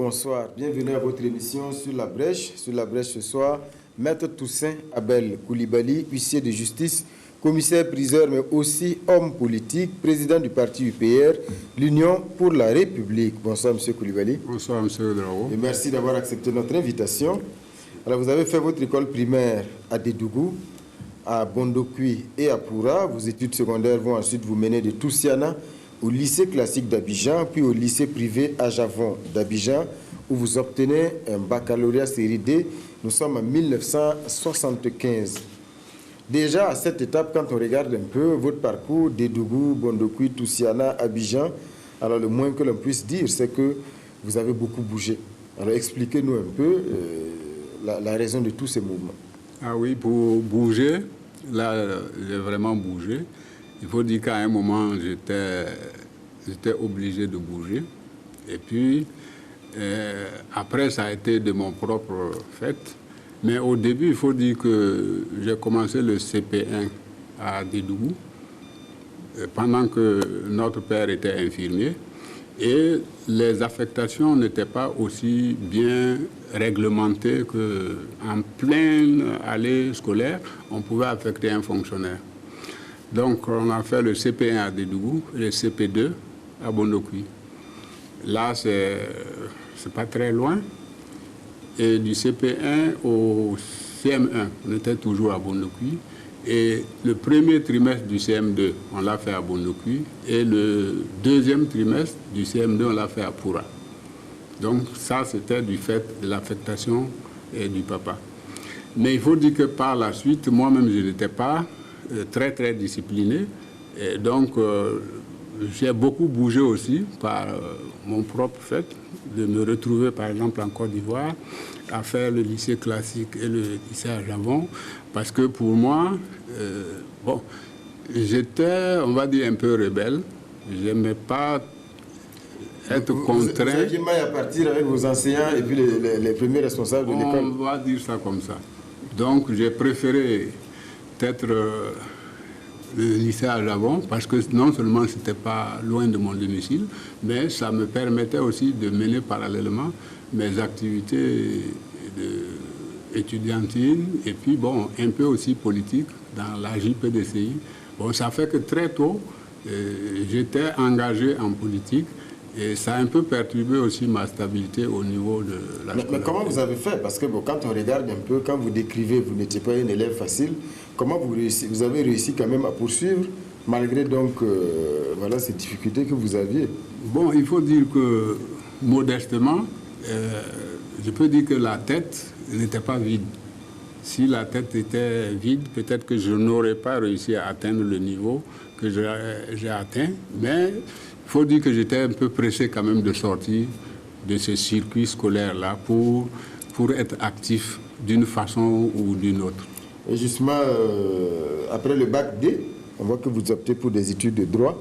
bonsoir. Bienvenue à votre émission Sur la Brèche. Sur la Brèche ce soir, Maître Toussaint Abel Coulibaly, huissier de justice, commissaire-priseur, mais aussi homme politique, président du parti UPR, l'Union pour la République. Bonsoir, M. Coulibaly. Bonsoir, M. Drao. Et merci d'avoir accepté notre invitation. Alors, vous avez fait votre école primaire à Dédougou, à Bondokui et à Poura. Vos études secondaires vont ensuite vous mener de Toussiana au lycée classique d'Abidjan, puis au lycée privé Ajavon d'Abidjan, où vous obtenez un baccalauréat série D. Nous sommes en 1975. Déjà, à cette étape, quand on regarde un peu votre parcours, Dédougou, Bondokui, Toussiana, Abidjan, alors le moins que l'on puisse dire, c'est que vous avez beaucoup bougé. Alors expliquez-nous un peu la raison de tous ces mouvements. Ah oui, pour bouger, là, j'ai vraiment bougé. Il faut dire qu'à un moment, j'étais obligé de bouger. Et puis, après, ça a été de mon propre fait. Mais au début, il faut dire que j'ai commencé le CP1 à Dédougou, pendant que notre père était infirmier. Et les affectations n'étaient pas aussi bien réglementées qu'en pleine allée scolaire, on pouvait affecter un fonctionnaire. Donc, on a fait le CP1 à Dédougou et le CP2 à Bondokui. Là, c'est pas très loin. Et du CP1 au CM1, on était toujours à Bondokui. Et le premier trimestre du CM2, on l'a fait à Bondokui. Et le deuxième trimestre du CM2, on l'a fait à Poura. Donc, ça, c'était du fait de l'affectation du papa. Mais il faut dire que par la suite, moi-même, je n'étais pas très, très discipliné. Et donc, j'ai beaucoup bougé aussi par mon propre fait, de me retrouver, par exemple, en Côte d'Ivoire, à faire le lycée classique et le lycée à Javon, parce que pour moi, j'étais, on va dire, un peu rebelle. Je n'aimais pas être contraint. Vous aviez mal à partir avec vos enseignants et puis les premiers responsables de l'école. On va dire ça comme ça. Donc, j'ai préféré être le lycée à Javon, parce que non seulement c'était pas loin de mon domicile, mais ça me permettait aussi de mener parallèlement mes activités étudiantines et puis bon, un peu aussi politique dans la JPDCI. Bon, ça fait que très tôt, j'étais engagé en politique. Et ça a un peu perturbé aussi ma stabilité au niveau de la scolarité. Mais comment vous avez fait? Parce que bon, quand on regarde un peu, quand vous décrivez, vous n'étiez pas un élève facile. Comment vous avez réussi quand même à poursuivre, malgré donc voilà, ces difficultés que vous aviez? Bon, il faut dire que, modestement, je peux dire que la tête n'était pas vide. Si la tête était vide, peut-être que je n'aurais pas réussi à atteindre le niveau que j'ai atteint, mais il faut dire que j'étais un peu pressé quand même de sortir de ce circuit scolaire-là pour être actif d'une façon ou d'une autre. Et justement, après le bac D, on voit que vous optez pour des études de droit.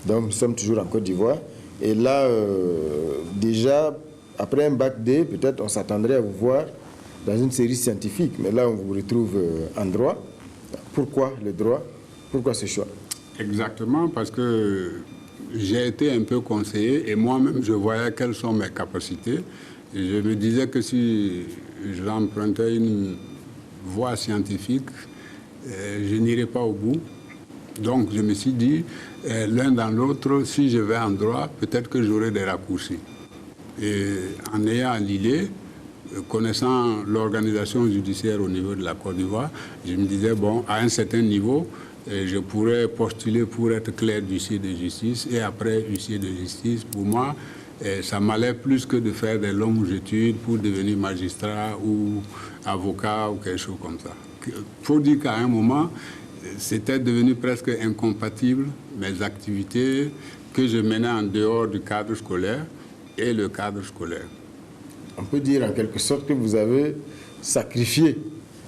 Donc nous sommes toujours en Côte d'Ivoire. Et là, déjà, après un bac D, peut-être on s'attendrait à vous voir dans une série scientifique. Mais là, on vous retrouve en droit. Pourquoi le droit? Pourquoi ce choix? Exactement, parce que j'ai été un peu conseillé et moi-même, je voyais quelles sont mes capacités. Et je me disais que si j'empruntais une voie scientifique, je n'irais pas au bout. Donc, je me suis dit, l'un dans l'autre, si je vais en droit, peut-être que j'aurai des raccourcis. Et en ayant l'idée, connaissant l'organisation judiciaire au niveau de la Côte d'Ivoire, je me disais, bon, à un certain niveau, je pourrais postuler pour être clerc d'huissier de justice et après huissier de justice. Pour moi, ça m'allait plus que de faire des longues études pour devenir magistrat ou avocat ou quelque chose comme ça. Il faut dire qu'à un moment, c'était devenu presque incompatible mes activités que je menais en dehors du cadre scolaire et le cadre scolaire. On peut dire en quelque sorte que vous avez sacrifié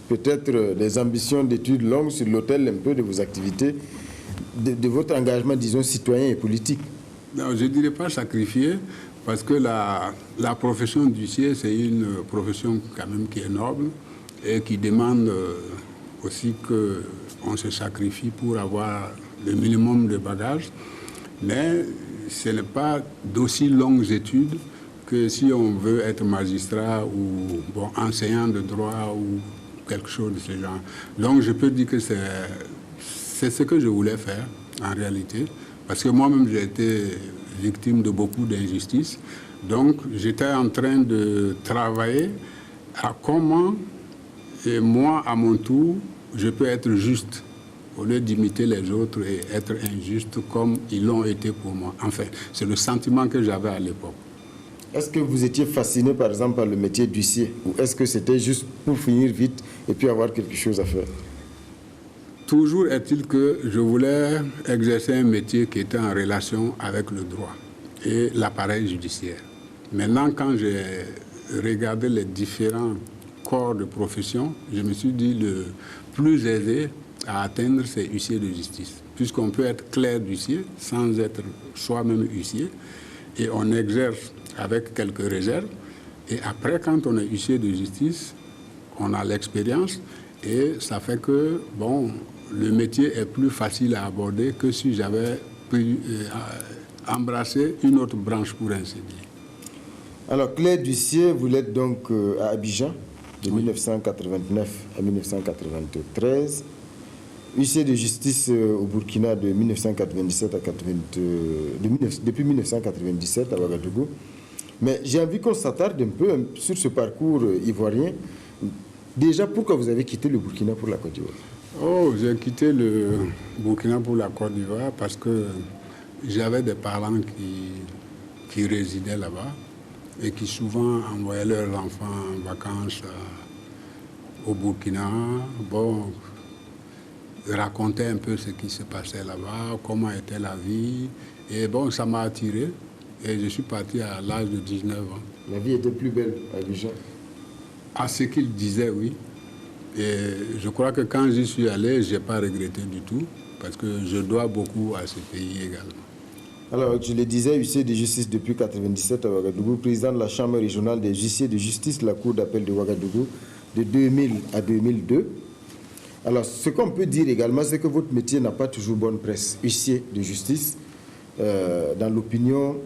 peut-être des ambitions d'études longues sur l'autel un peu de vos activités, de votre engagement, disons, citoyen et politique. Non, je ne dirais pas sacrifier, parce que la profession d'huissier, c'est une profession quand même qui est noble et qui demande aussi qu'on se sacrifie pour avoir le minimum de bagages. Mais ce n'est pas d'aussi longues études que si on veut être magistrat ou bon, enseignant de droit ou quelque chose de ce genre. Donc je peux dire que c'est ce que je voulais faire en réalité, parce que moi-même j'ai été victime de beaucoup d'injustices. Donc j'étais en train de travailler à comment, et moi à mon tour, je peux être juste au lieu d'imiter les autres et être injuste comme ils l'ont été pour moi. Enfin, c'est le sentiment que j'avais à l'époque. Est-ce que vous étiez fasciné par exemple par le métier d'huissier ou est-ce que c'était juste pour finir vite et puis avoir quelque chose à faire? Toujours est-il que je voulais exercer un métier qui était en relation avec le droit et l'appareil judiciaire. Maintenant, quand j'ai regardé les différents corps de profession, je me suis dit le plus aisé à atteindre, c'est huissier de justice. Puisqu'on peut être clerc d'huissier sans être soi-même huissier et on exerce avec quelques réserves. Et après, quand on est huissier de justice, on a l'expérience et ça fait que, bon, le métier est plus facile à aborder que si j'avais pu embrasser une autre branche, pour ainsi dire. Alors, clerc d'huissier, vous l'êtes donc à Abidjan, de 1989 à 1993. Huissier de justice au Burkina de 1997 à depuis 1997 à Ouagadougou. Mais j'ai envie qu'on s'attarde un peu sur ce parcours ivoirien. Déjà, pourquoi vous avez quitté le Burkina pour la Côte d'Ivoire? Oh, j'ai quitté le Burkina pour la Côte d'Ivoire parce que j'avais des parents qui résidaient là-bas et qui souvent envoyaient leurs enfants en vacances au Burkina. Bon, racontaient un peu ce qui se passait là-bas, comment était la vie. Et bon, ça m'a attiré et je suis parti à l'âge de 19 ans. La vie était plus belle à Abidjan? À ce qu'ils disaient, oui. Et je crois que quand j'y suis allé, je n'ai pas regretté du tout, parce que je dois beaucoup à ce pays également. Alors, je le disais, huissier de justice depuis 1997 à Ouagadougou, président de la Chambre régionale des huissiers de justice de la Cour d'appel de Ouagadougou de 2000 à 2002. Alors, ce qu'on peut dire également, c'est que votre métier n'a pas toujours bonne presse. Huissier de justice, dans l'opinion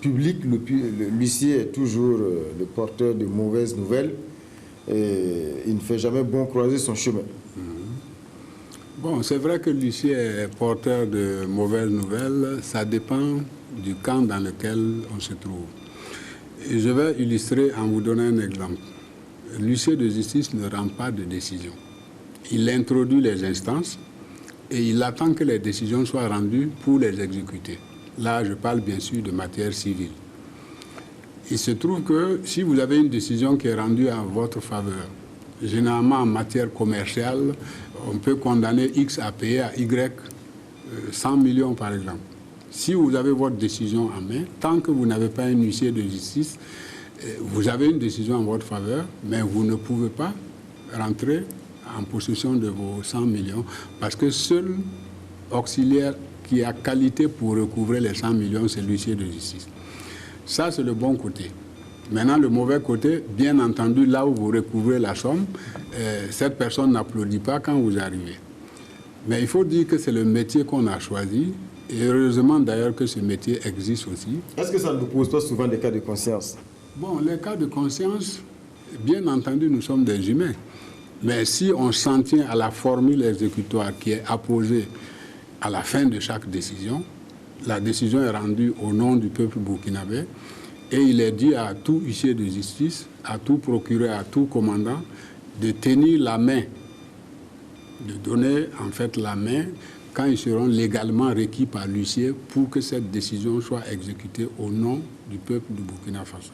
publique, l'huissier est toujours le porteur de mauvaises nouvelles. Et il ne fait jamais bon croiser son chemin. Bon, c'est vrai que l'huissier est porteur de mauvaises nouvelles. Ça dépend du camp dans lequel on se trouve. Et je vais illustrer en vous donnant un exemple. L'huissier de justice ne rend pas de décision. Il introduit les instances et il attend que les décisions soient rendues pour les exécuter. Là, je parle bien sûr de matière civile. Il se trouve que si vous avez une décision qui est rendue en votre faveur, généralement en matière commerciale, on peut condamner X à payer à Y 100 millions par exemple. Si vous avez votre décision en main, tant que vous n'avez pas un huissier de justice, vous avez une décision en votre faveur, mais vous ne pouvez pas rentrer en possession de vos 100 millions parce que seul auxiliaire qui a qualité pour recouvrer les 100 millions, c'est l'huissier de justice. Ça, c'est le bon côté. Maintenant, le mauvais côté, bien entendu, là où vous recouvrez la somme, cette personne n'applaudit pas quand vous arrivez. Mais il faut dire que c'est le métier qu'on a choisi. Et heureusement d'ailleurs que ce métier existe aussi. Est-ce que ça ne vous pose pas souvent des cas de conscience? Bon, les cas de conscience, bien entendu, nous sommes des humains. Mais si on s'en tient à la formule exécutoire qui est apposée à la fin de chaque décision, la décision est rendue au nom du peuple burkinabé et il est dit à tout huissier de justice, à tout procureur, à tout commandant de tenir la main, de donner en fait la main quand ils seront légalement requis par l'huissier pour que cette décision soit exécutée au nom du peuple du Burkina Faso.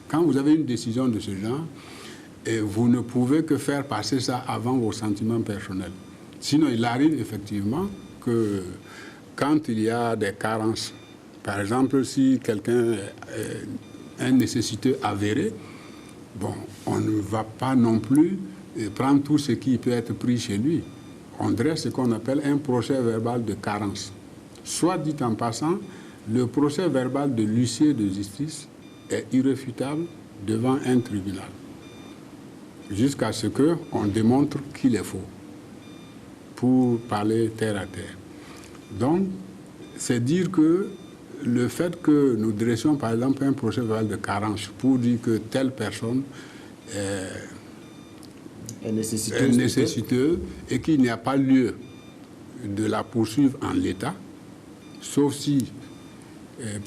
Quand vous avez une décision de ce genre, vous ne pouvez que faire passer ça avant vos sentiments personnels. Sinon, il arrive effectivement que quand il y a des carences, par exemple, si quelqu'un est un nécessiteux avéré, bon, on ne va pas non plus prendre tout ce qui peut être pris chez lui. On dresse ce qu'on appelle un procès verbal de carence. Soit dit en passant, le procès verbal de l'huissier de justice est irréfutable devant un tribunal, jusqu'à ce qu'on démontre qu'il est faux, pour parler terre à terre. Donc, c'est dire que le fait que nous dressions par exemple un procès verbal de carence pour dire que telle personne est nécessiteuse et qu'il n'y a pas lieu de la poursuivre en l'état, sauf si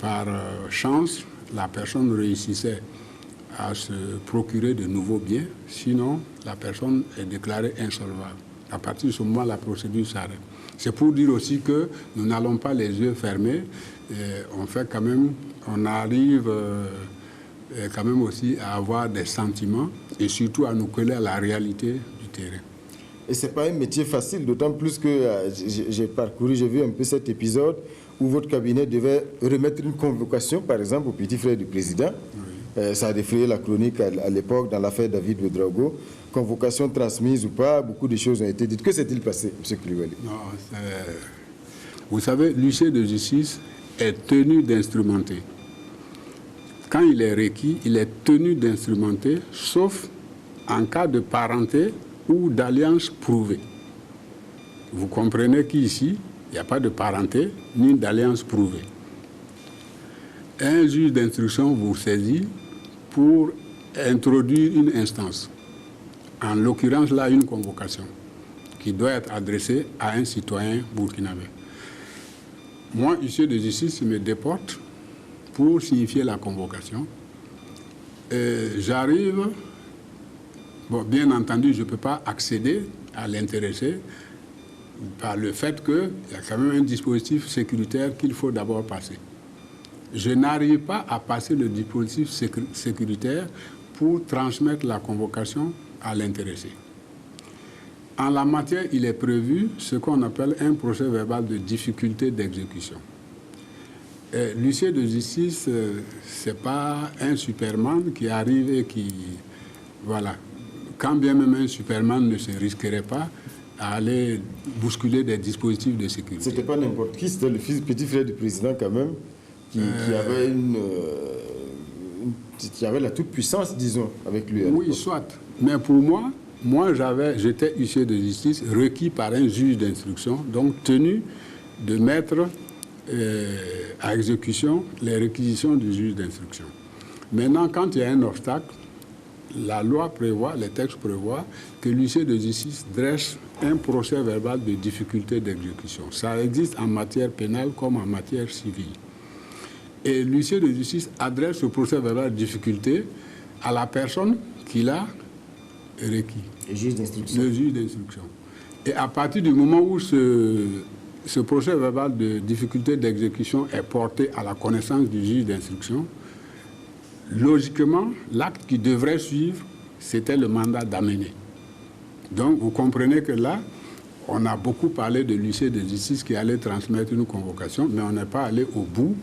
par chance la personne réussissait à se procurer de nouveaux biens, sinon la personne est déclarée insolvable. À partir de ce moment, la procédure s'arrête. C'est pour dire aussi que nous n'allons pas les yeux fermés, on arrive quand même aussi à avoir des sentiments et surtout à nous coller à la réalité du terrain. Et ce n'est pas un métier facile, d'autant plus que j'ai vu un peu cet épisode où votre cabinet devait remettre une convocation, par exemple, au petit frère du président. Oui. Ça a défrayé la chronique à l'époque dans l'affaire David Ouédraogo. Convocation transmise ou pas, beaucoup de choses ont été dites. Que s'est-il passé, M. Koulibaly? Vous savez, l'huissier de justice est tenu d'instrumenter. Quand il est requis, il est tenu d'instrumenter, sauf en cas de parenté ou d'alliance prouvée. Vous comprenez qu'ici, il n'y a pas de parenté ni d'alliance prouvée. Un juge d'instruction vous saisit pour introduire une instance. En l'occurrence, là, une convocation qui doit être adressée à un citoyen burkinabé. Moi, huissier de justice, il me déporte pour signifier la convocation. J'arrive, bien entendu, je ne peux pas accéder à l'intéressé par le fait qu'il y a quand même un dispositif sécuritaire qu'il faut d'abord passer. Je n'arrive pas à passer le dispositif sécuritaire pour transmettre la convocation à l'intéressé. En la matière, il est prévu ce qu'on appelle un procès verbal de difficulté d'exécution. L'huissier de justice, ce n'est pas un Superman qui arrive et qui... Voilà. Quand bien même un Superman ne se risquerait pas à aller bousculer des dispositifs de sécurité. C'était pas n'importe qui, c'était le petit frère du président quand même, qui avait la toute-puissance, disons, avec lui. Oui, soit. Mais pour moi j'étais huissier de justice requis par un juge d'instruction, donc tenu de mettre à exécution les réquisitions du juge d'instruction. Maintenant, quand il y a un obstacle, la loi prévoit, les textes prévoient que l'huissier de justice dresse un procès verbal de difficulté d'exécution. Ça existe en matière pénale comme en matière civile. Et l'huissier de justice adresse ce procès verbal de difficulté à la personne qui l'a requis. Le juge d'instruction. Le juge d'instruction. Et à partir du moment où ce procès verbal de difficulté d'exécution est porté à la connaissance du juge d'instruction, logiquement, l'acte qui devrait suivre, c'était le mandat d'amener. Donc, vous comprenez que là, on a beaucoup parlé de l'huissier de justice qui allait transmettre une convocation, mais on n'est pas allé au bout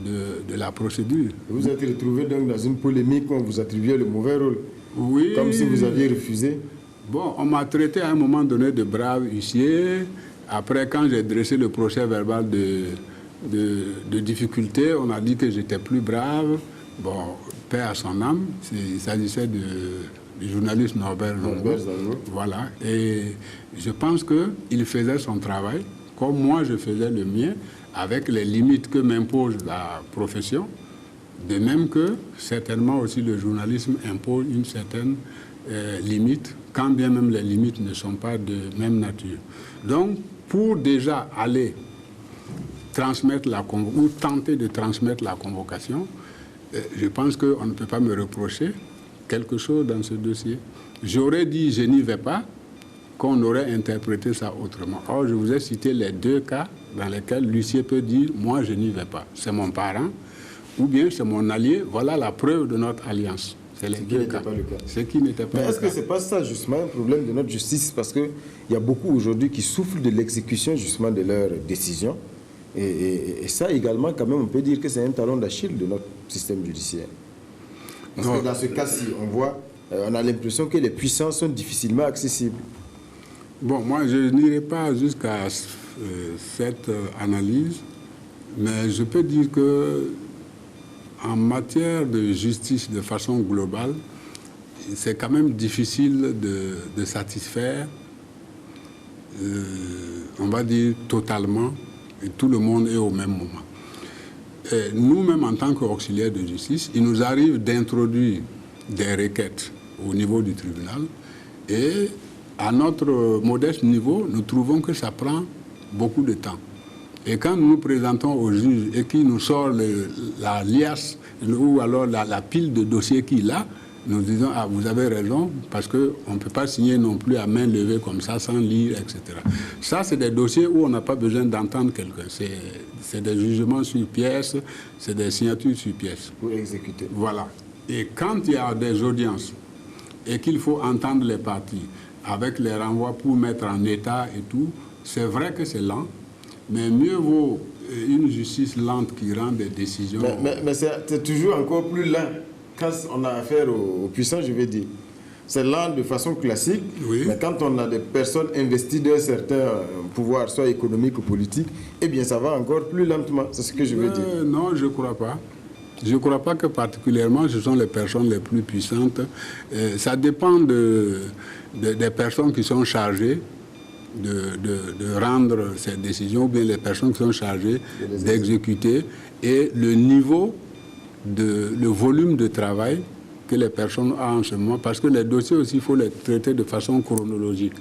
de la procédure. Vous êtes retrouvé donc dans une polémique où on vous attribuait le mauvais rôle. Oui. Comme si vous aviez refusé. Bon, on m'a traité à un moment donné de brave huissier. Après, quand j'ai dressé le procès verbal de difficulté, on a dit que j'étais plus brave. Bon, paix à son âme. Il s'agissait du journaliste Norbert Zongo. Voilà. Et je pense qu'il faisait son travail, comme moi je faisais le mien, avec les limites que m'impose la profession. De même que, certainement aussi, le journalisme impose une certaine limite, quand bien même les limites ne sont pas de même nature. Donc, pour déjà aller transmettre ou tenter de transmettre la convocation, je pense qu'on ne peut pas me reprocher quelque chose dans ce dossier. J'aurais dit « je n'y vais pas », qu'on aurait interprété ça autrement. Or, je vous ai cité les deux cas dans lesquels l'huissier peut dire « moi, je n'y vais pas ». C'est mon parent, ou bien c'est mon allié, voilà la preuve de notre alliance. C'est les deux cas. Ce qui n'était pas le cas. Mais est-ce que ce n'est pas ça, justement, un problème de notre justice? Parce qu'il y a beaucoup aujourd'hui qui souffrent de l'exécution, justement, de leurs décisions. Et ça, également, quand même, on peut dire que c'est un talon d'Achille de notre système judiciaire. Parce que dans ce cas-ci, on a l'impression que les puissances sont difficilement accessibles. Bon, moi, je n'irai pas jusqu'à cette analyse, mais je peux dire que en matière de justice de façon globale, c'est quand même difficile de satisfaire, on va dire totalement, et tout le monde est au même moment. nous-mêmes, en tant qu'auxiliaires de justice, il nous arrive d'introduire des requêtes au niveau du tribunal et à notre modeste niveau, nous trouvons que ça prend beaucoup de temps. Et quand nous nous présentons au juge et qu'il nous sort la liasse ou alors la pile de dossiers qu'il a, nous disons, ah, vous avez raison, parce qu'on ne peut pas signer non plus à main levée comme ça, sans lire, etc. Ça, c'est des dossiers où on n'a pas besoin d'entendre quelqu'un. C'est des jugements sur pièce, c'est des signatures sur pièce. Pour exécuter. Voilà. Et quand il y a des audiences et qu'il faut entendre les parties avec les renvois pour mettre en état et tout, c'est vrai que c'est lent, mais mieux vaut une justice lente qui rend des décisions... Mais c'est toujours encore plus lent quand on a affaire aux puissants, je vais dire. C'est lent de façon classique, oui. Mais quand on a des personnes investies d'un certain pouvoir, soit économique ou politique, eh bien ça va encore plus lentement, c'est ce que je veux dire. Non, je ne crois pas. Je ne crois pas que particulièrement ce sont les personnes les plus puissantes. Ça dépend des personnes qui sont chargées de rendre ces décisions, ou bien les personnes qui sont chargées d'exécuter, et le niveau, le volume de travail que les personnes ont en ce moment, parce que les dossiers aussi, il faut les traiter de façon chronologique.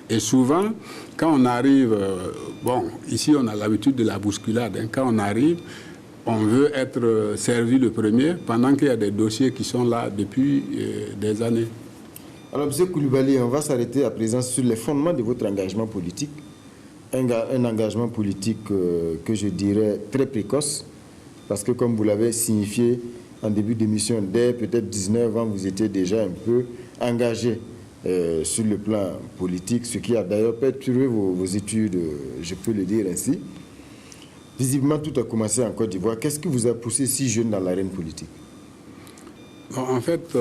Et souvent, quand on arrive, bon, ici on a l'habitude de la bousculade, hein, quand on arrive, on veut être servi le premier, pendant qu'il y a des dossiers qui sont là depuis des années. Alors, M. Coulibaly, on va s'arrêter à présent sur les fondements de votre engagement politique. Un engagement politique que je dirais très précoce, parce que comme vous l'avez signifié en début d'émission, dès peut-être 19 ans, vous étiez déjà un peu engagé sur le plan politique, ce qui a d'ailleurs perturbé vos études, je peux le dire ainsi. Visiblement, tout a commencé en Côte d'Ivoire. Qu'est-ce qui vous a poussé si jeune dans l'arène politique? Bon, en fait,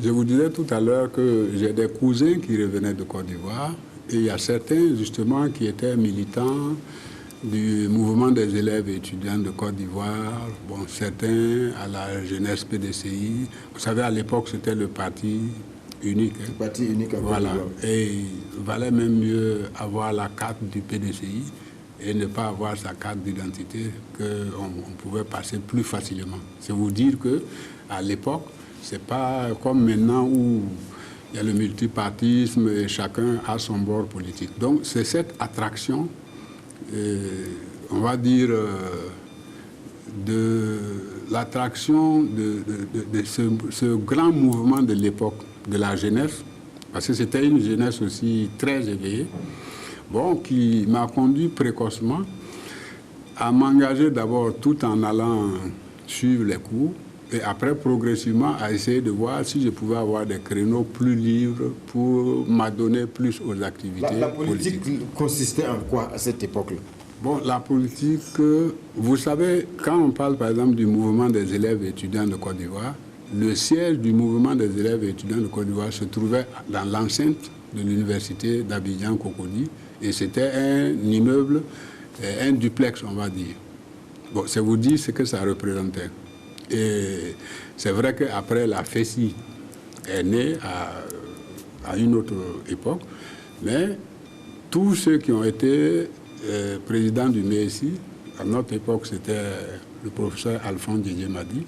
je vous disais tout à l'heure que j'ai des cousins qui revenaient de Côte d'Ivoire et il y a certains, justement, qui étaient militants du mouvement des élèves et étudiants de Côte d'Ivoire. Bon, certains à la jeunesse PDCI. Vous savez, à l'époque, c'était le parti unique. Hein. Le parti unique à Côte Voilà. d'Ivoire. Et il valait même mieux avoir la carte du PDCI et ne pas avoir sa carte d'identité, qu'on pouvait passer plus facilement. C'est vous dire qu'à l'époque, c'est pas comme maintenant où il y a le multipartisme et chacun a son bord politique. Donc c'est cette attraction, on va dire, de l'attraction de ce grand mouvement de l'époque, de la jeunesse, parce que c'était une jeunesse aussi très éveillée, bon, qui m'a conduit précocement à m'engager d'abord tout en allant suivre les cours et après progressivement à essayer de voir si je pouvais avoir des créneaux plus libres pour m'adonner plus aux activités La politique politiques. consistait en quoi à cette époque-là? Bon, la politique, vous savez, quand on parle par exemple du mouvement des élèves et étudiants de Côte d'Ivoire, le siège du mouvement des élèves et étudiants de Côte d'Ivoire se trouvait dans l'enceinte de l'université d'Abidjan-Cocody. Et c'était un immeuble, un duplex, on va dire. Bon, c'est vous dire ce que ça représentait. Et c'est vrai qu'après, la FESI est née à une autre époque, mais tous ceux qui ont été présidents du MESI, à notre époque, c'était le professeur Alphonse Didier-Madi.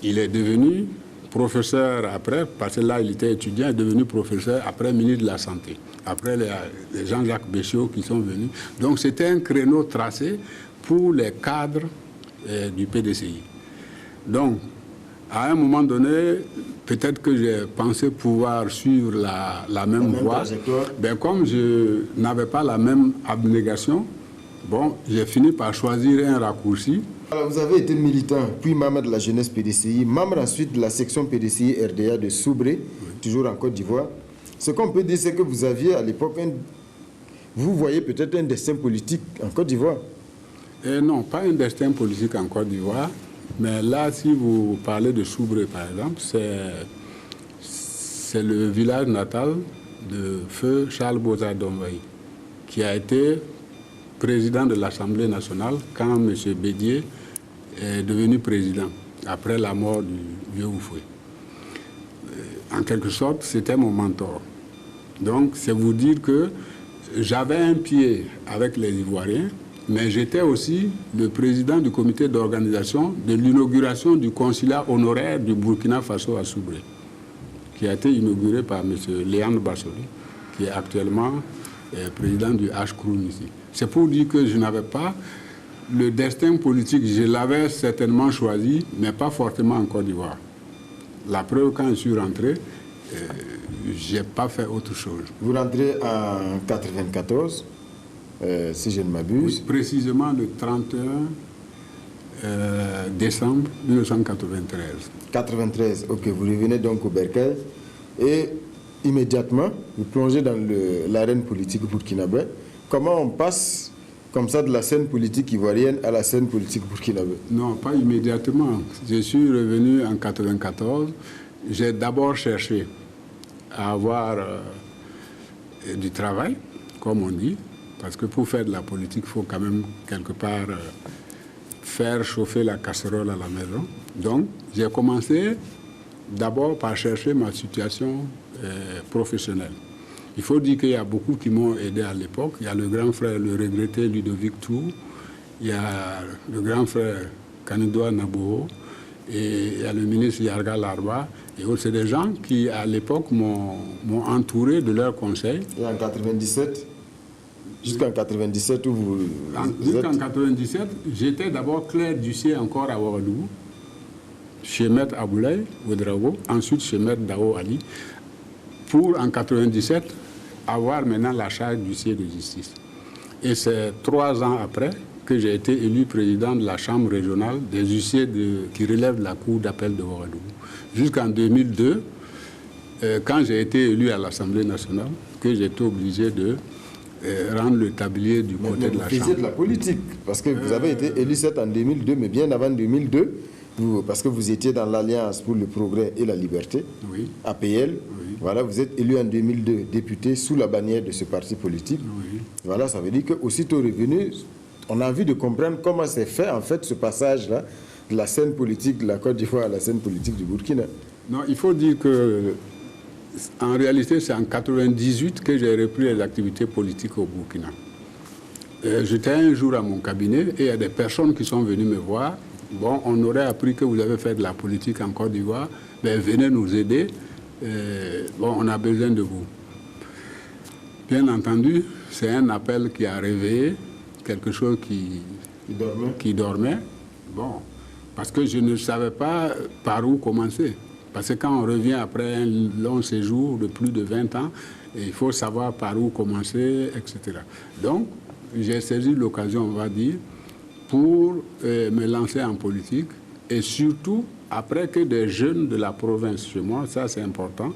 Il est devenu professeur après, parce que là, il était étudiant, est devenu professeur après ministre de la Santé. Après, les Jean-Jacques Béchiot qui sont venus. Donc, c'était un créneau tracé pour les cadres du PDCI. Donc, à un moment donné, peut-être que j'ai pensé pouvoir suivre la même voie. Ben, comme je n'avais pas la même abnégation, bon, j'ai fini par choisir un raccourci. Alors, vous avez été militant, puis membre de la jeunesse PDCI, membre ensuite de la section PDCI RDA de Soubré, toujours en Côte d'Ivoire. Ce qu'on peut dire, c'est que vous aviez à l'époque, vous voyez peut-être un destin politique en Côte d'Ivoire. Non, pas un destin politique en Côte d'Ivoire, mais là, si vous parlez de Soubré, par exemple, c'est le village natal de feu Charles Bozard Dombaï, qui a été président de l'Assemblée nationale quand M. Bédier est devenu président, après la mort du vieux Oufoué. En quelque sorte, c'était mon mentor. Donc, c'est vous dire que j'avais un pied avec les Ivoiriens Mais j'étais aussi le président du comité d'organisation de l'inauguration du consulat honoraire du Burkina Faso à Soubré, qui a été inauguré par M. Léandre Bassoli, qui est actuellement président du H-Croun ici. C'est pour dire que je n'avais pas le destin politique, je l'avais certainement choisi, mais pas fortement en Côte d'Ivoire. La preuve, quand je suis rentré, je n'ai pas fait autre chose. Vous rentrez en 94, si je ne m'abuse. Oui, précisément le 31 décembre 1993. 93, ok. Vous revenez donc au Bercail et immédiatement, vous plongez dans l'arène politique burkinabé. Comment on passe comme ça de la scène politique ivoirienne à la scène politique burkinabé? Non, pas immédiatement. Je suis revenu en 94. J'ai d'abord cherché à avoir du travail, comme on dit, parce que pour faire de la politique, il faut quand même quelque part faire chauffer la casserole à la maison. Donc, j'ai commencé d'abord par chercher ma situation professionnelle. Il faut dire qu'il y a beaucoup qui m'ont aidé à l'époque. Il y a le grand frère, le regretté Ludovic Tour, il y a le grand frère Kanidoa Naboho, et il y a le ministre Yarga Larba. Et autres, c'est des gens qui, à l'époque, m'ont entouré de leurs conseils. Et en 97, jusqu'en 97, où vous jusqu'en 97, j'étais d'abord clerc d'huissier encore à Ouagadougou, chez Maître Aboulaye Ouedraogo, ensuite chez Maître Dao Ali, pour en 97 avoir maintenant la charge d'huissier de justice. Et c'est 3 ans après que j'ai été élu président de la Chambre régionale des huissiers qui relèvent la Cour d'appel de Ouagadougou. Jusqu'en 2002, quand j'ai été élu à l'Assemblée nationale, que j'ai été obligé de rendre le tablier du côté de la Chambre. Vous faisiez de la politique, parce que vous avez été élu certes en 2002, mais bien avant 2002, parce que vous étiez dans l'Alliance pour le progrès et la liberté, oui. APL. Oui. Voilà, vous êtes élu en 2002, député sous la bannière de ce parti politique. Oui. Voilà, ça veut dire qu'aussitôt revenu, on a envie de comprendre comment s'est fait en fait ce passage-là de la scène politique de la Côte d'Ivoire à la scène politique du Burkina. Non, il faut dire que en réalité, c'est en 1998 que j'ai repris les activités politiques au Burkina. J'étais un jour à mon cabinet et il y a des personnes qui sont venues me voir. Bon, on aurait appris que vous avez fait de la politique en Côte d'Ivoire, ben venez nous aider. Bon, on a besoin de vous. Bien entendu, c'est un appel qui a réveillé quelque chose qui dormait. Bon, parce que je ne savais pas par où commencer. Parce que quand on revient après un long séjour de plus de 20 ans, il faut savoir par où commencer, etc. Donc, j'ai saisi l'occasion, on va dire, pour me lancer en politique. Et surtout, après que des jeunes de la province, chez moi, ça c'est important,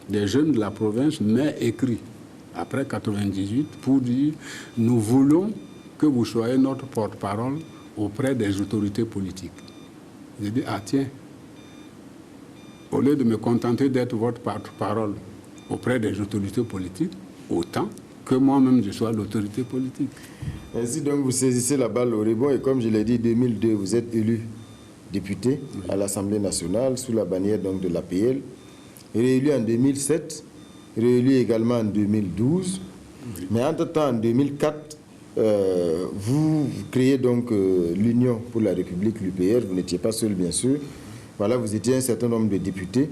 des jeunes de la province m'aient écrit, après 1998, pour dire, nous voulons que vous soyez notre porte-parole auprès des autorités politiques. J'ai dit, ah tiens, au lieu de me contenter d'être votre porte-parole auprès des autorités politiques, autant que moi-même je sois l'autorité politique. Ainsi donc vous saisissez la balle au rebond et comme je l'ai dit, 2002, vous êtes élu député à l'Assemblée nationale sous la bannière donc de l'APL, réélu en 2007, réélu également en 2012, oui. Mais entre-temps en 2004, vous créez donc l'Union pour la République, l'UPR, vous n'étiez pas seul bien sûr. Voilà, vous étiez un certain nombre de députés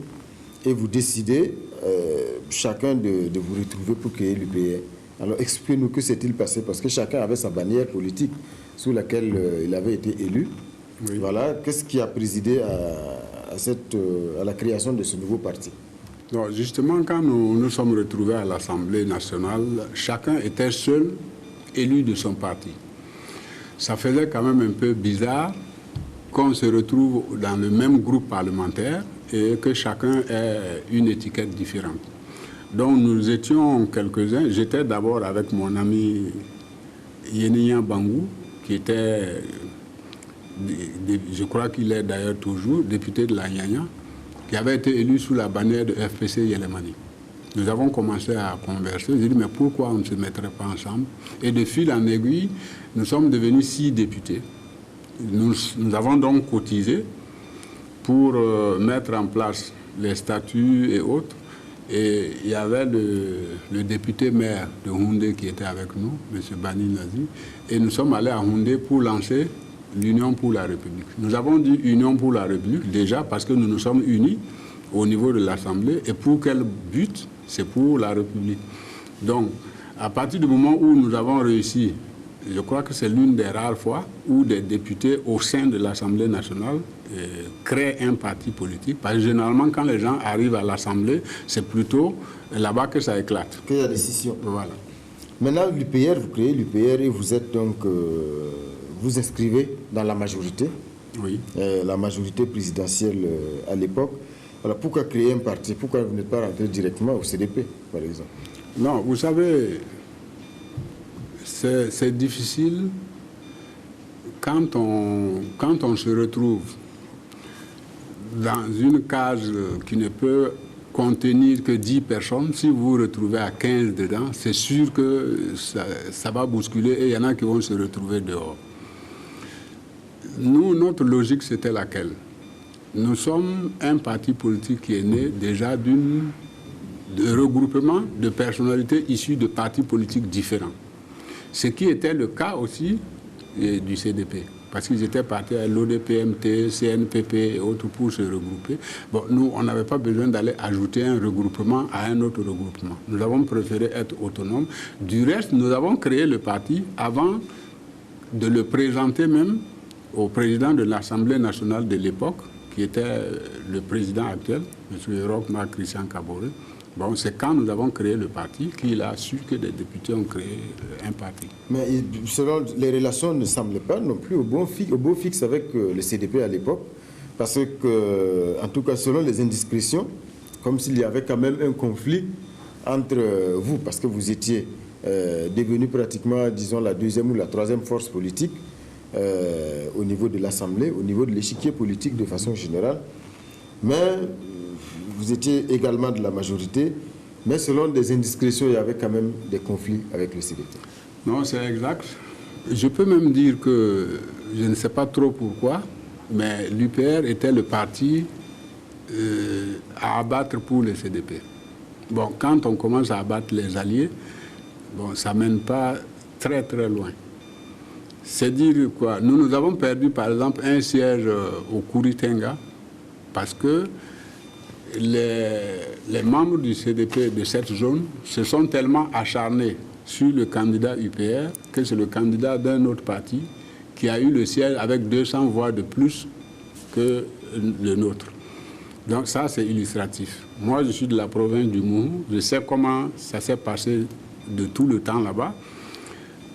et vous décidez chacun de vous retrouver pour créer l'UPR. Alors expliquez-nous que s'est-il passé parce que chacun avait sa bannière politique sous laquelle il avait été élu. Oui. Voilà, qu'est-ce qui a présidé à la création de ce nouveau parti? Non, justement, quand nous sommes retrouvés à l'Assemblée nationale, chacun était seul élu de son parti. Ça faisait quand même un peu bizarre qu'on se retrouve dans le même groupe parlementaire et que chacun ait une étiquette différente. Donc nous étions quelques-uns. J'étais d'abord avec mon ami Yeniya Bangou, qui était, je crois qu'il est d'ailleurs toujours, député de la Nyanya, qui avait été élu sous la bannière de FPC Yelemani. Nous avons commencé à converser. J'ai dit, mais pourquoi on ne se mettrait pas ensemble? Et de fil en aiguille, nous sommes devenus 6 députés. Nous avons donc cotisé pour mettre en place les statuts et autres. Et il y avait le député maire de Houndé qui était avec nous, M. Bani Nazi, et nous sommes allés à Houndé pour lancer l'Union pour la République. Nous avons dit Union pour la République déjà parce que nous nous sommes unis au niveau de l'Assemblée. Et pour quel but? C'est pour la République. Donc, à partir du moment où nous avons réussi, je crois que c'est l'une des rares fois où des députés au sein de l'Assemblée nationale créent un parti politique. Parce que généralement, quand les gens arrivent à l'Assemblée, c'est plutôt là-bas que ça éclate. Qu'il y a des décisions. Voilà. Maintenant, l'UPR, vous créez l'UPR et vous êtes donc... vous inscrivez dans la majorité. Oui. La majorité présidentielle à l'époque. Alors pourquoi créer un parti? Pourquoi vous n'êtes pas rentré directement au CDP, par exemple? Non, vous savez, c'est difficile quand on se retrouve dans une case qui ne peut contenir que 10 personnes. Si vous vous retrouvez à 15 dedans, c'est sûr que ça va bousculer et il y en a qui vont se retrouver dehors. Nous, notre logique, c'était laquelle? Nous sommes un parti politique qui est né déjà de regroupement de personnalités issues de partis politiques différents. Ce qui était le cas aussi du CDP, parce qu'ils étaient partis à l'ODPMT, CNPP et autres pour se regrouper. Bon, nous, on n'avait pas besoin d'aller ajouter un regroupement à un autre regroupement. Nous avons préféré être autonomes. Du reste, nous avons créé le parti avant de le présenter même au président de l'Assemblée nationale de l'époque, qui était le président actuel, M. Roch-Marc Christian Kaboré. Bon, c'est quand nous avons créé le parti qu'il a su que des députés ont créé un parti. Mais selon les relations ne semblaient pas non plus au beau fixe avec le CDP à l'époque, parce que, en tout cas, selon les indiscrétions, comme s'il y avait quand même un conflit entre vous, parce que vous étiez devenu pratiquement, disons, la deuxième ou la troisième force politique au niveau de l'Assemblée, au niveau de l'échiquier politique de façon générale. Mais vous étiez également de la majorité, mais selon des indiscrétions, il y avait quand même des conflits avec le CDP. Non, c'est exact. Je peux même dire que je ne sais pas trop pourquoi, mais l'UPR était le parti à abattre pour le CDP. Bon, quand on commence à abattre les alliés, bon, ça ne mène pas très très loin. C'est dire quoi? Nous avons perdu par exemple un siège au Kouritenga parce que les membres du CDP de cette zone se sont tellement acharnés sur le candidat UPR que c'est le candidat d'un autre parti qui a eu le siège avec 200 voix de plus que le nôtre. Donc ça, c'est illustratif. Moi, je suis de la province du Mourou, je sais comment ça s'est passé de tout le temps là-bas.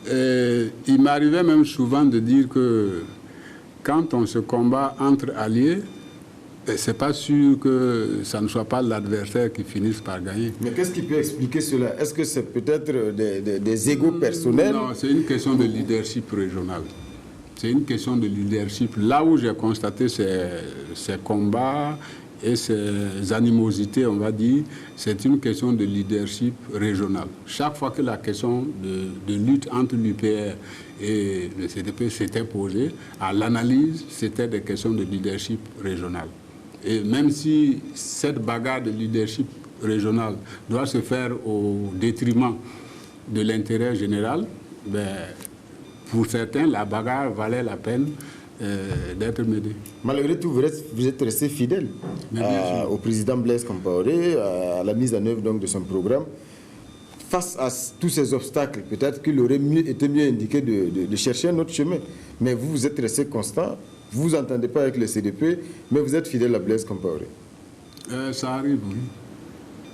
Il m'arrivait même souvent de dire que quand on se combat entre alliés, c'est pas sûr que ça ne soit pas l'adversaire qui finisse par gagner. Mais qu'est-ce qui peut expliquer cela? Est-ce que c'est peut-être des égos personnels? Non, c'est une question de leadership régional. C'est une question de leadership. Là où j'ai constaté ces combats et ces animosités, on va dire, c'est une question de leadership régional. Chaque fois que la question de lutte entre l'UPR et le CDP s'était posée, à l'analyse, c'était des questions de leadership régional. Et même si cette bagarre de leadership régional doit se faire au détriment de l'intérêt général, ben, pour certains, la bagarre valait la peine d'être menée. Malgré tout, vous êtes resté fidèle au président Blaise Compaoré, à la mise en œuvre donc, de son programme. Face à tous ces obstacles, peut-être qu'il aurait été mieux indiqué de chercher un autre chemin. Mais vous êtes resté constant. Vous vous entendez pas avec le CDP, mais vous êtes fidèle à Blaise Compaoré. Ça arrive, oui.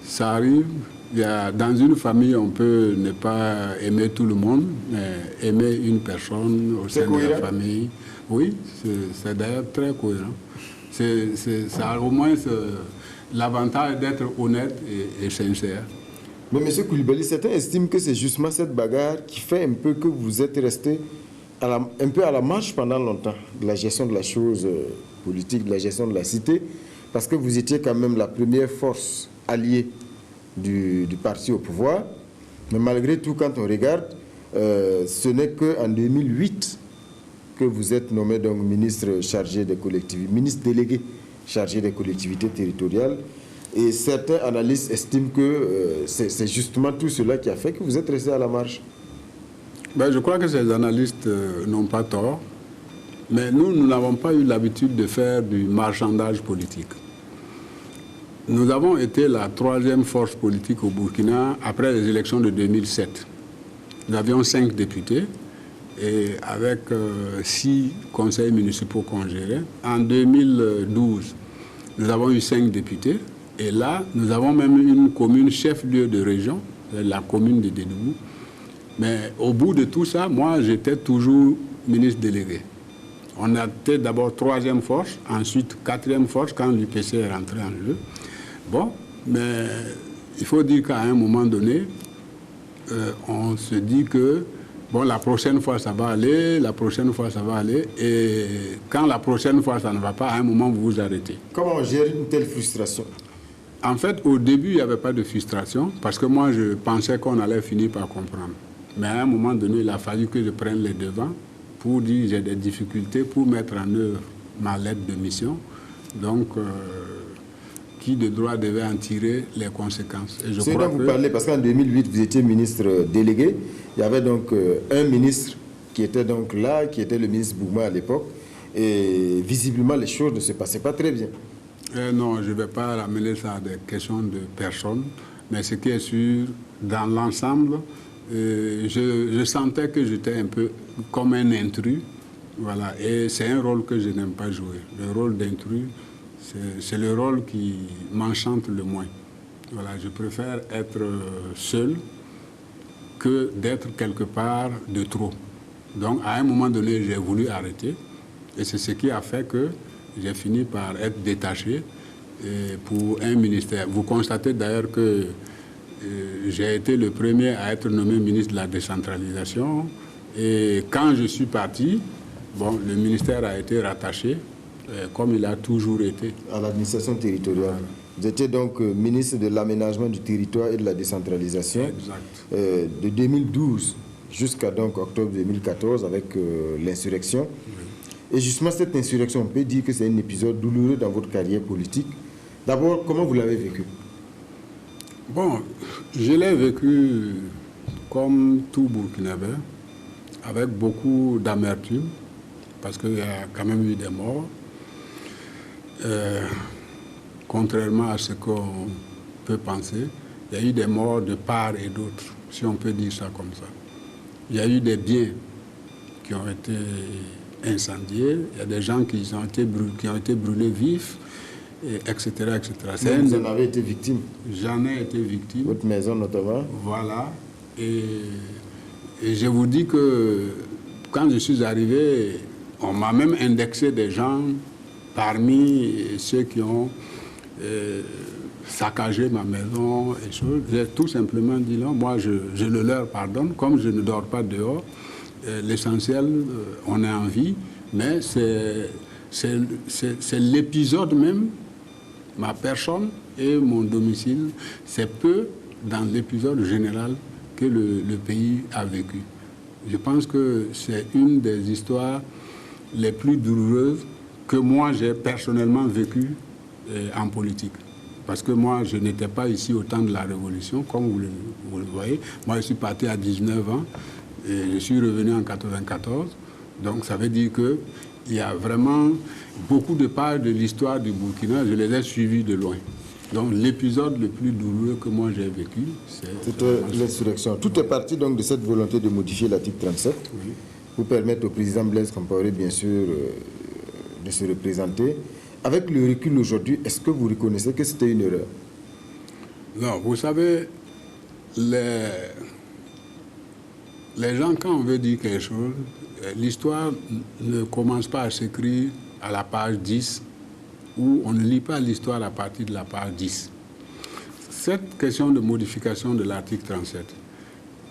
Ça arrive. Dans une famille, on peut ne pas aimer tout le monde, mais aimer une personne au sein de la famille, oui, c'est d'ailleurs très cohérent. Ça a au moins l'avantage d'être honnête et sincère. Mais M. Koulibaly, certains estiment que c'est justement cette bagarre qui fait un peu que vous êtes resté un peu à la marge pendant longtemps de la gestion de la chose politique, de la gestion de la cité, parce que vous étiez quand même la première force alliée du parti au pouvoir. Mais malgré tout, quand on regarde, ce n'est qu'en 2008 que vous êtes nommé donc ministre chargé des collectivités, ministre délégué chargé des collectivités territoriales. Et certains analystes estiment que c'est justement tout cela qui a fait que vous êtes resté à la marge. Ben, je crois que ces analystes n'ont pas tort. Mais nous n'avons pas eu l'habitude de faire du marchandage politique. Nous avons été la troisième force politique au Burkina après les élections de 2007. Nous avions 5 députés et avec 6 conseils municipaux qu'on gérait. En 2012, nous avons eu 5 députés. Et là, nous avons même une commune chef-lieu de région, la commune de Dédougou. Mais au bout de tout ça, moi, j'étais toujours ministre délégué. On a été d'abord 3e force, ensuite 4e force quand l'UPC est rentré en jeu. Bon, mais il faut dire qu'à un moment donné, on se dit que bon, la prochaine fois ça va aller, la prochaine fois ça va aller, et quand la prochaine fois ça ne va pas, à un moment vous vous arrêtez. Comment on gère une telle frustration? En fait, au début, il n'y avait pas de frustration, parce que moi, je pensais qu'on allait finir par comprendre. Mais à un moment donné, il a fallu que je prenne les devants pour dire que j'ai des difficultés pour mettre en œuvre ma lettre de mission. Donc, qui de droit devait en tirer les conséquences. Et je c'est crois dont vous parlez, parce qu'en 2008, vous étiez ministre délégué. Il y avait donc un ministre qui était donc là, qui était le ministre Bouma à l'époque. Et visiblement, les choses ne se passaient pas très bien. Non, je ne vais pas ramener ça à des questions de personnes. Mais ce qui est sûr, dans l'ensemble, je sentais que j'étais un peu comme un intrus. Voilà. Et c'est un rôle que je n'aime pas jouer. Le rôle d'intrus, c'est le rôle qui m'enchante le moins. Voilà, je préfère être seul que d'être quelque part de trop. Donc, à un moment donné, j'ai voulu arrêter. Et c'est ce qui a fait que j'ai fini par être détaché pour un ministère. Vous constatez d'ailleurs que j'ai été le premier à être nommé ministre de la décentralisation. Et quand je suis parti, bon, le ministère a été rattaché, comme il a toujours été. À l'administration territoriale. Vous étiez donc ministre de l'aménagement du territoire et de la décentralisation. Exact. De 2012 jusqu'à donc octobre 2014 avec l'insurrection. Oui. Et justement, cette insurrection, on peut dire que c'est un épisode douloureux dans votre carrière politique. D'abord, comment vous l'avez vécu? Bon, je l'ai vécu comme tout Burkinabé, avec beaucoup d'amertume, parce qu'il y a quand même eu des morts. Contrairement à ce qu'on peut penser, il y a eu des morts de part et d'autre, si on peut dire ça comme ça. Il y a eu des biens qui ont été incendiés, il y a des gens qui ont été brûlés vifs, etc. etc. Vous en avez été victime? J'en ai été victime. Votre maison notamment? Voilà. Et je vous dis que quand je suis arrivé, on m'a même indexé des gens parmi ceux qui ont saccagé ma maison et choses. J'ai tout simplement dit non, moi je le leur pardonne, comme je ne dors pas dehors. L'essentiel, on est en vie, mais c'est l'épisode même, ma personne et mon domicile, c'est peu dans l'épisode général que le pays a vécu. Je pense que c'est une des histoires les plus douloureuses que moi j'ai personnellement vécues en politique. Parce que moi, je n'étais pas ici au temps de la Révolution, comme vous le voyez. Moi, je suis parti à 19 ans et je suis revenu en 1994. Donc, ça veut dire qu'il y a vraiment beaucoup de pages de l'histoire du Burkina, je les ai suivies de loin. Donc, l'épisode le plus douloureux que moi j'ai vécu, c'est l'insurrection. Tout est parti donc de cette volonté de modifier l'article 37 oui. Pour permettre au président Blaise Compaoré, bien sûr, de se représenter. Avec le recul aujourd'hui, est-ce que vous reconnaissez que c'était une erreur? Non, vous savez, les gens, quand on veut dire quelque chose, l'histoire ne commence pas à s'écrire à la page 10, où on ne lit pas l'histoire à partir de la page 10. Cette question de modification de l'article 37,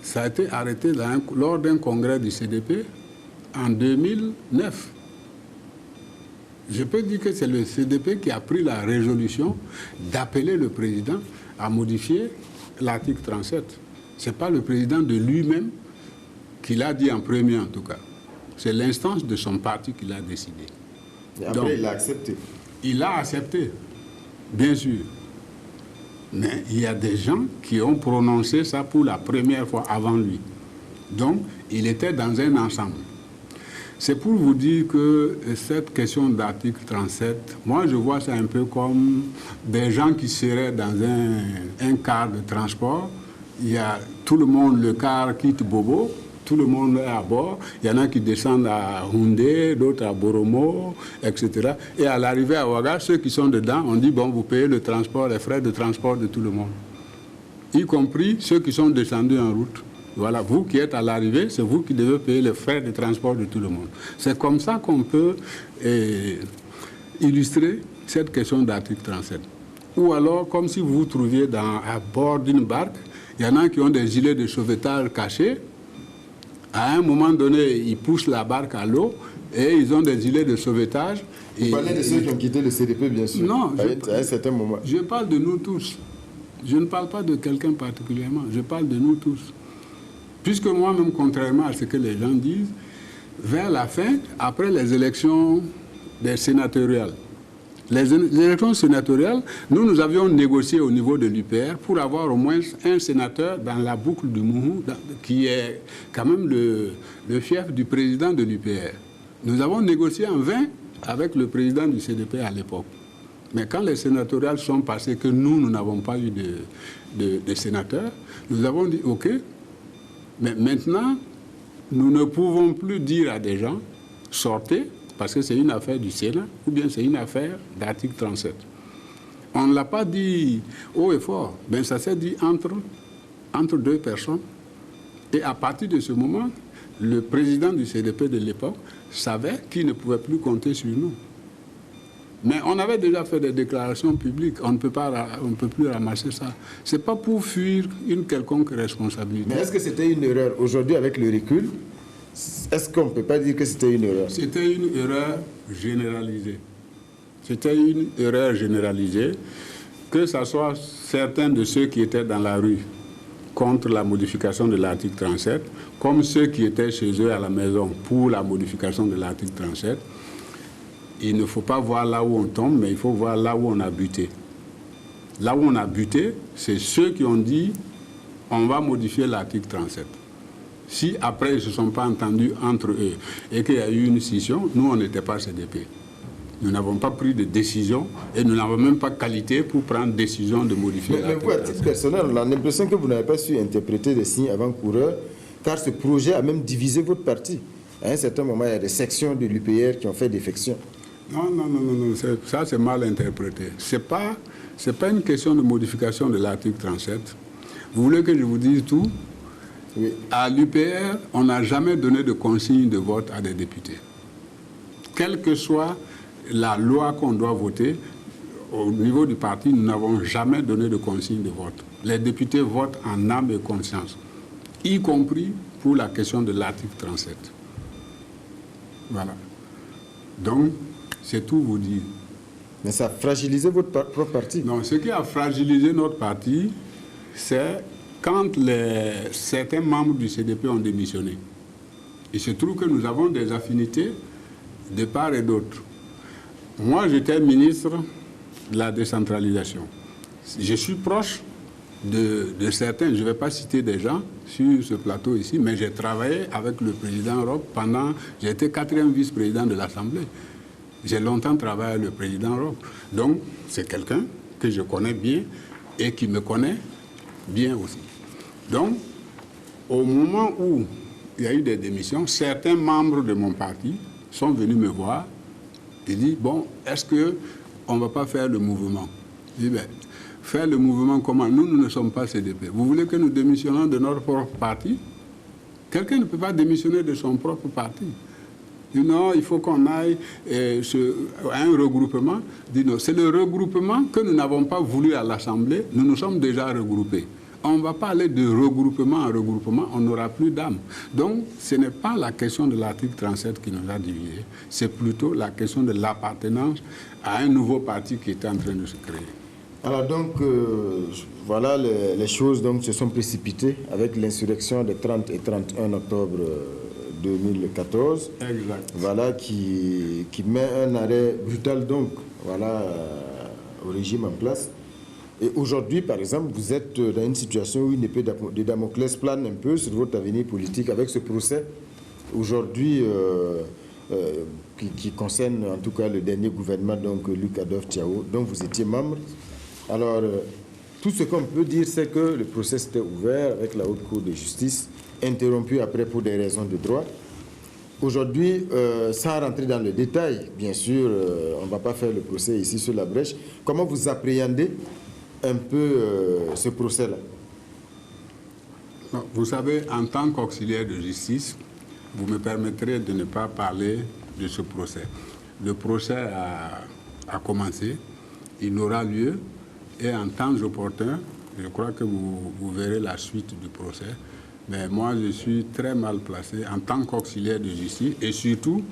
ça a été arrêté lors d'un congrès du CDP en 2009. Je peux dire que c'est le CDP qui a pris la résolution d'appeler le président à modifier l'article 37. Ce n'est pas le président de lui-même qui l'a dit en premier, en tout cas. C'est l'instance de son parti qui l'a décidé. Et après, donc, il a accepté. Il a accepté, bien sûr. Mais il y a des gens qui ont prononcé ça pour la première fois avant lui. Donc, il était dans un ensemble. C'est pour vous dire que cette question d'article 37, moi je vois ça un peu comme des gens qui seraient dans un car de transport. Il y a tout le monde, le car quitte Bobo, tout le monde est à bord. Il y en a qui descendent à Houndé, d'autres à Boromo, etc. Et à l'arrivée à Ouaga, ceux qui sont dedans, on dit, bon, vous payez le transport, les frais de transport de tout le monde. Y compris ceux qui sont descendus en route. Voilà, vous qui êtes à l'arrivée, c'est vous qui devez payer les frais de transport de tout le monde. C'est comme ça qu'on peut illustrer cette question d'article 37. Ou alors, comme si vous vous trouviez à bord d'une barque, il y en a qui ont des gilets de sauvetage cachés. À un moment donné, ils poussent la barque à l'eau et ils ont des gilets de sauvetage. Vous parlez de ceux qui ont quitté le CDP, bien sûr, non, à un certain moment. Je parle de nous tous. Je ne parle pas de quelqu'un particulièrement, je parle de nous tous. Puisque moi-même, contrairement à ce que les gens disent, vers la fin, après les élections des sénatoriales, les élections sénatoriales, nous avions négocié au niveau de l'UPR pour avoir au moins un sénateur dans la boucle du Moumou, qui est quand même le chef du président de l'UPR. Nous avons négocié en vain avec le président du CDP à l'époque. Mais quand les sénatoriales sont passées, que nous n'avons pas eu de sénateurs, nous avons dit OK. Mais maintenant, nous ne pouvons plus dire à des gens, sortez, parce que c'est une affaire du Sénat, ou bien c'est une affaire d'article 37. On ne l'a pas dit haut et fort, mais ça s'est dit entre deux personnes. Et à partir de ce moment, le président du CDP de l'époque savait qu'il ne pouvait plus compter sur nous. Mais on avait déjà fait des déclarations publiques, on ne peut plus ramasser ça. Ce n'est pas pour fuir une quelconque responsabilité. Mais est-ce que c'était une erreur? Aujourd'hui, avec le recul, est-ce qu'on ne peut pas dire que c'était une erreur? C'était une erreur généralisée. C'était une erreur généralisée, que ce soit certains de ceux qui étaient dans la rue contre la modification de l'article 37, comme ceux qui étaient chez eux à la maison pour la modification de l'article 37. Il ne faut pas voir là où on tombe, mais il faut voir là où on a buté. Là où on a buté, c'est ceux qui ont dit on va modifier l'article 37. Si après ils ne se sont pas entendus entre eux et qu'il y a eu une scission, nous on n'était pas CDP. Nous n'avons pas pris de décision et nous n'avons même pas qualité pour prendre décision de modifier l'article 37. Mais vous, à titre personnel, on a l'impression que vous n'avez pas su interpréter des signes avant-coureurs, car ce projet a même divisé votre parti. À un certain moment, il y a des sections de l'UPR qui ont fait défection. Non, ça c'est mal interprété. C'est pas une question de modification de l'article 37. Vous voulez que je vous dise tout? Oui. À l'UPR, on n'a jamais donné de consigne de vote à des députés. Quelle que soit la loi qu'on doit voter, au niveau du parti, nous n'avons jamais donné de consigne de vote. Les députés votent en âme et conscience, y compris pour la question de l'article 37. Voilà. Donc, c'est tout vous dire. Mais ça a fragilisé votre propre parti? Non, ce qui a fragilisé notre parti, c'est quand certains membres du CDP ont démissionné. Il se trouve que nous avons des affinités de part et d'autre. Moi, j'étais ministre de la décentralisation. Je suis proche de certains, je ne vais pas citer des gens sur ce plateau ici, mais j'ai travaillé avec le président Roch pendant... J'ai été 4e vice-président de l'Assemblée. J'ai longtemps travaillé avec le président Roch. Donc, c'est quelqu'un que je connais bien et qui me connaît bien aussi. Donc, au moment où il y a eu des démissions, certains membres de mon parti sont venus me voir et disent, bon, est-ce qu'on ne va pas faire le mouvement? Je dis, ben, faire le mouvement comment? Nous ne sommes pas CDP. Vous voulez que nous démissionnions de notre propre parti? Quelqu'un ne peut pas démissionner de son propre parti. Non, il faut qu'on aille à un regroupement. Non, c'est le regroupement que nous n'avons pas voulu à l'Assemblée. Nous nous sommes déjà regroupés. On ne va pas aller de regroupement en regroupement, on n'aura plus d'âme. Donc, ce n'est pas la question de l'article 37 qui nous a divisés, c'est plutôt la question de l'appartenance à un nouveau parti qui est en train de se créer. Alors donc, voilà, les choses donc, se sont précipitées avec l'insurrection des 30 et 31 octobre 2014. Exact. Voilà, qui met un arrêt brutal donc, voilà, au régime en place. Et aujourd'hui, par exemple, vous êtes dans une situation où une épée de Damoclès plane un peu sur votre avenir politique avec ce procès aujourd'hui qui concerne en tout cas le dernier gouvernement, donc Luc Adolphe Thiaw, dont vous étiez membre. Alors, tout ce qu'on peut dire, c'est que le procès était ouvert avec la Haute Cour de justice, interrompu après pour des raisons de droit. Aujourd'hui, sans rentrer dans le détail, bien sûr, on ne va pas faire le procès ici sur la brèche. Comment vous appréhendez un peu ce procès-là? Vous savez, en tant qu'auxiliaire de justice, vous me permettrez de ne pas parler de ce procès. Le procès a commencé, il aura lieu, et en temps opportun, je crois que vous verrez la suite du procès. Mais moi, je suis très mal placé en tant qu'auxiliaire de justice et surtout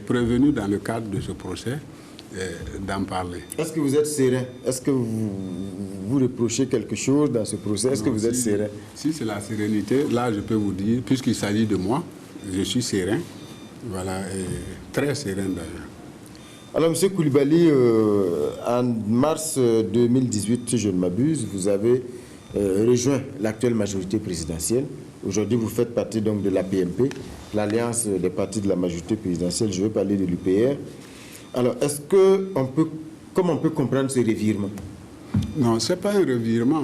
prévenu dans le cadre de ce procès d'en parler. Est-ce que vous êtes serein? Est-ce que vous reprochez quelque chose dans ce procès? Est-ce que vous êtes serein? Si c'est la sérénité, là, je peux vous dire, puisqu'il s'agit de moi, je suis serein. Voilà, et très serein d'ailleurs. Alors, M. Koulibaly, en mars 2018, si je ne m'abuse, vous avez rejoint l'actuelle majorité présidentielle. Aujourd'hui, vous faites partie donc de l'APMP, l'Alliance des partis de la majorité présidentielle. Je veux parler de l'UPR. Alors, comment on peut comprendre ce revirement? Non, ce n'est pas un revirement.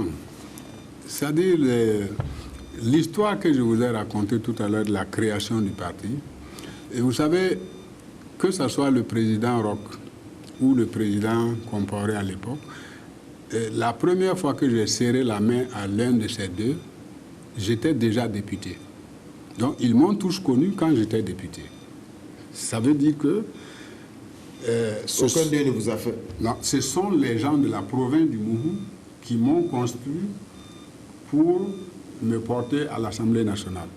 C'est-à-dire l'histoire que je vous ai racontée tout à l'heure de la création du parti. Et vous savez, que ce soit le président Roch ou le président Compaoré à l'époque, la première fois que j'ai serré la main à l'un de ces deux, j'étais déjà député. Donc, ils m'ont tous connu quand j'étais député. Ça veut dire que... aucun d'eux ne vous a fait? Non, ce sont les gens de la province du Mourou qui m'ont construit pour me porter à l'Assemblée nationale.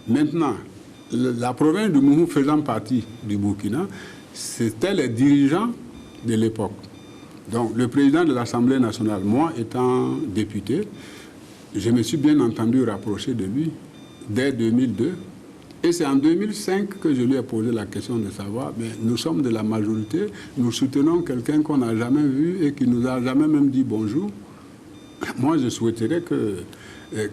Maintenant, la province du Mourou faisant partie du Burkina, c'était les dirigeants de l'époque. Donc, le président de l'Assemblée nationale, moi étant député, je me suis bien entendu rapprocher de lui dès 2002. Et c'est en 2005 que je lui ai posé la question de savoir, mais nous sommes de la majorité, nous soutenons quelqu'un qu'on n'a jamais vu et qui nous a jamais même dit bonjour. Moi, je souhaiterais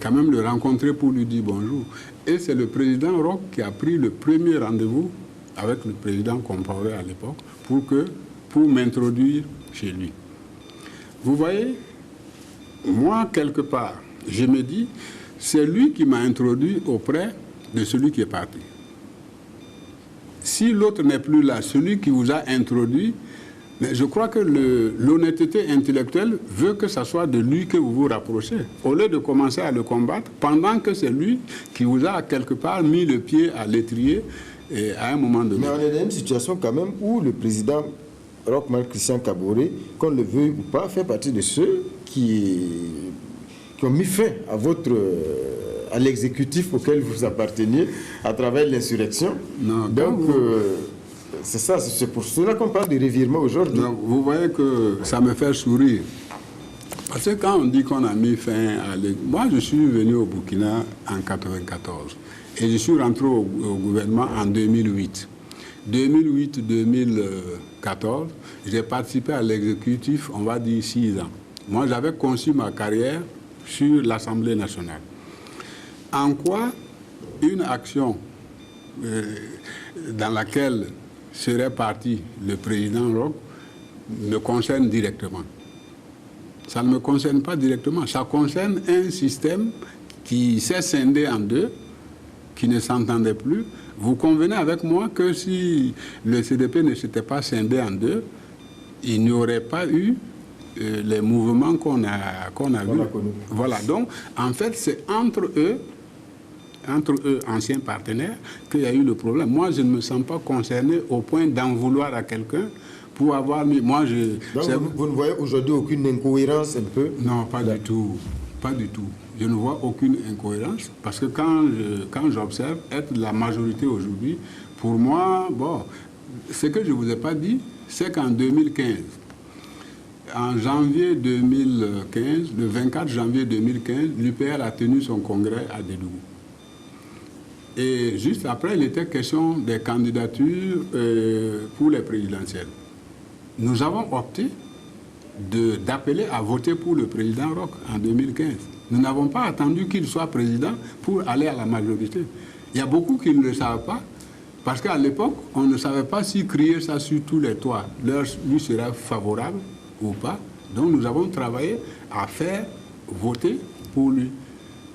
quand même le rencontrer pour lui dire bonjour. Et c'est le président Roch qui a pris le premier rendez-vous avec le président Compaoré à l'époque pour m'introduire chez lui. Vous voyez, moi, quelque part, je me dis, c'est lui qui m'a introduit auprès de celui qui est parti. Si l'autre n'est plus là, celui qui vous a introduit, mais je crois que l'honnêteté intellectuelle veut que ce soit de lui que vous vous rapprochez, au lieu de commencer à le combattre, pendant que c'est lui qui vous a quelque part mis le pied à l'étrier à un moment donné. Mais on est dans une situation quand même où le président Roch Marc Christian Kaboré, qu'on le veuille ou pas, fait partie de ceux qui ont mis fin à l'exécutif auquel vous apparteniez à travers l'insurrection. Donc, c'est ça, c'est pour cela qu'on parle de revirement aujourd'hui. Vous voyez que ça me fait sourire. Parce que quand on dit qu'on a mis fin à l'exécutif... Moi, je suis venu au Burkina en 1994 et je suis rentré au gouvernement en 2008. 2008-2014, j'ai participé à l'exécutif, on va dire 6 ans. Moi, j'avais conçu ma carrière sur l'Assemblée nationale. En quoi une action dans laquelle serait parti le président Roch me concerne directement? Ça ne me concerne pas directement. Ça concerne un système qui s'est scindé en deux, qui ne s'entendait plus. Vous convenez avec moi que si le CDP ne s'était pas scindé en deux, il n'y aurait pas eu les mouvements qu'on a vus. Voilà, donc en fait c'est entre eux, anciens partenaires, qu'il y a eu le problème. Moi, je ne me sens pas concerné au point d'en vouloir à quelqu'un pour avoir mis... Moi, donc vous ne voyez aujourd'hui aucune incohérence un peu? Non, pas du tout. Pas du tout. Je ne vois aucune incohérence parce que quand j'observe être la majorité aujourd'hui, pour moi, bon, ce que je ne vous ai pas dit, c'est qu'en 2015, en janvier 2015, le 24 janvier 2015, l'UPR a tenu son congrès à Dédougou. Et juste après, il était question des candidatures pour les présidentielles. Nous avons opté d'appeler à voter pour le président Roch en 2015. Nous n'avons pas attendu qu'il soit président pour aller à la majorité. Il y a beaucoup qui ne le savent pas, parce qu'à l'époque, on ne savait pas si crier ça sur tous les toits lui sera favorable ou pas. Donc nous avons travaillé à faire voter pour lui.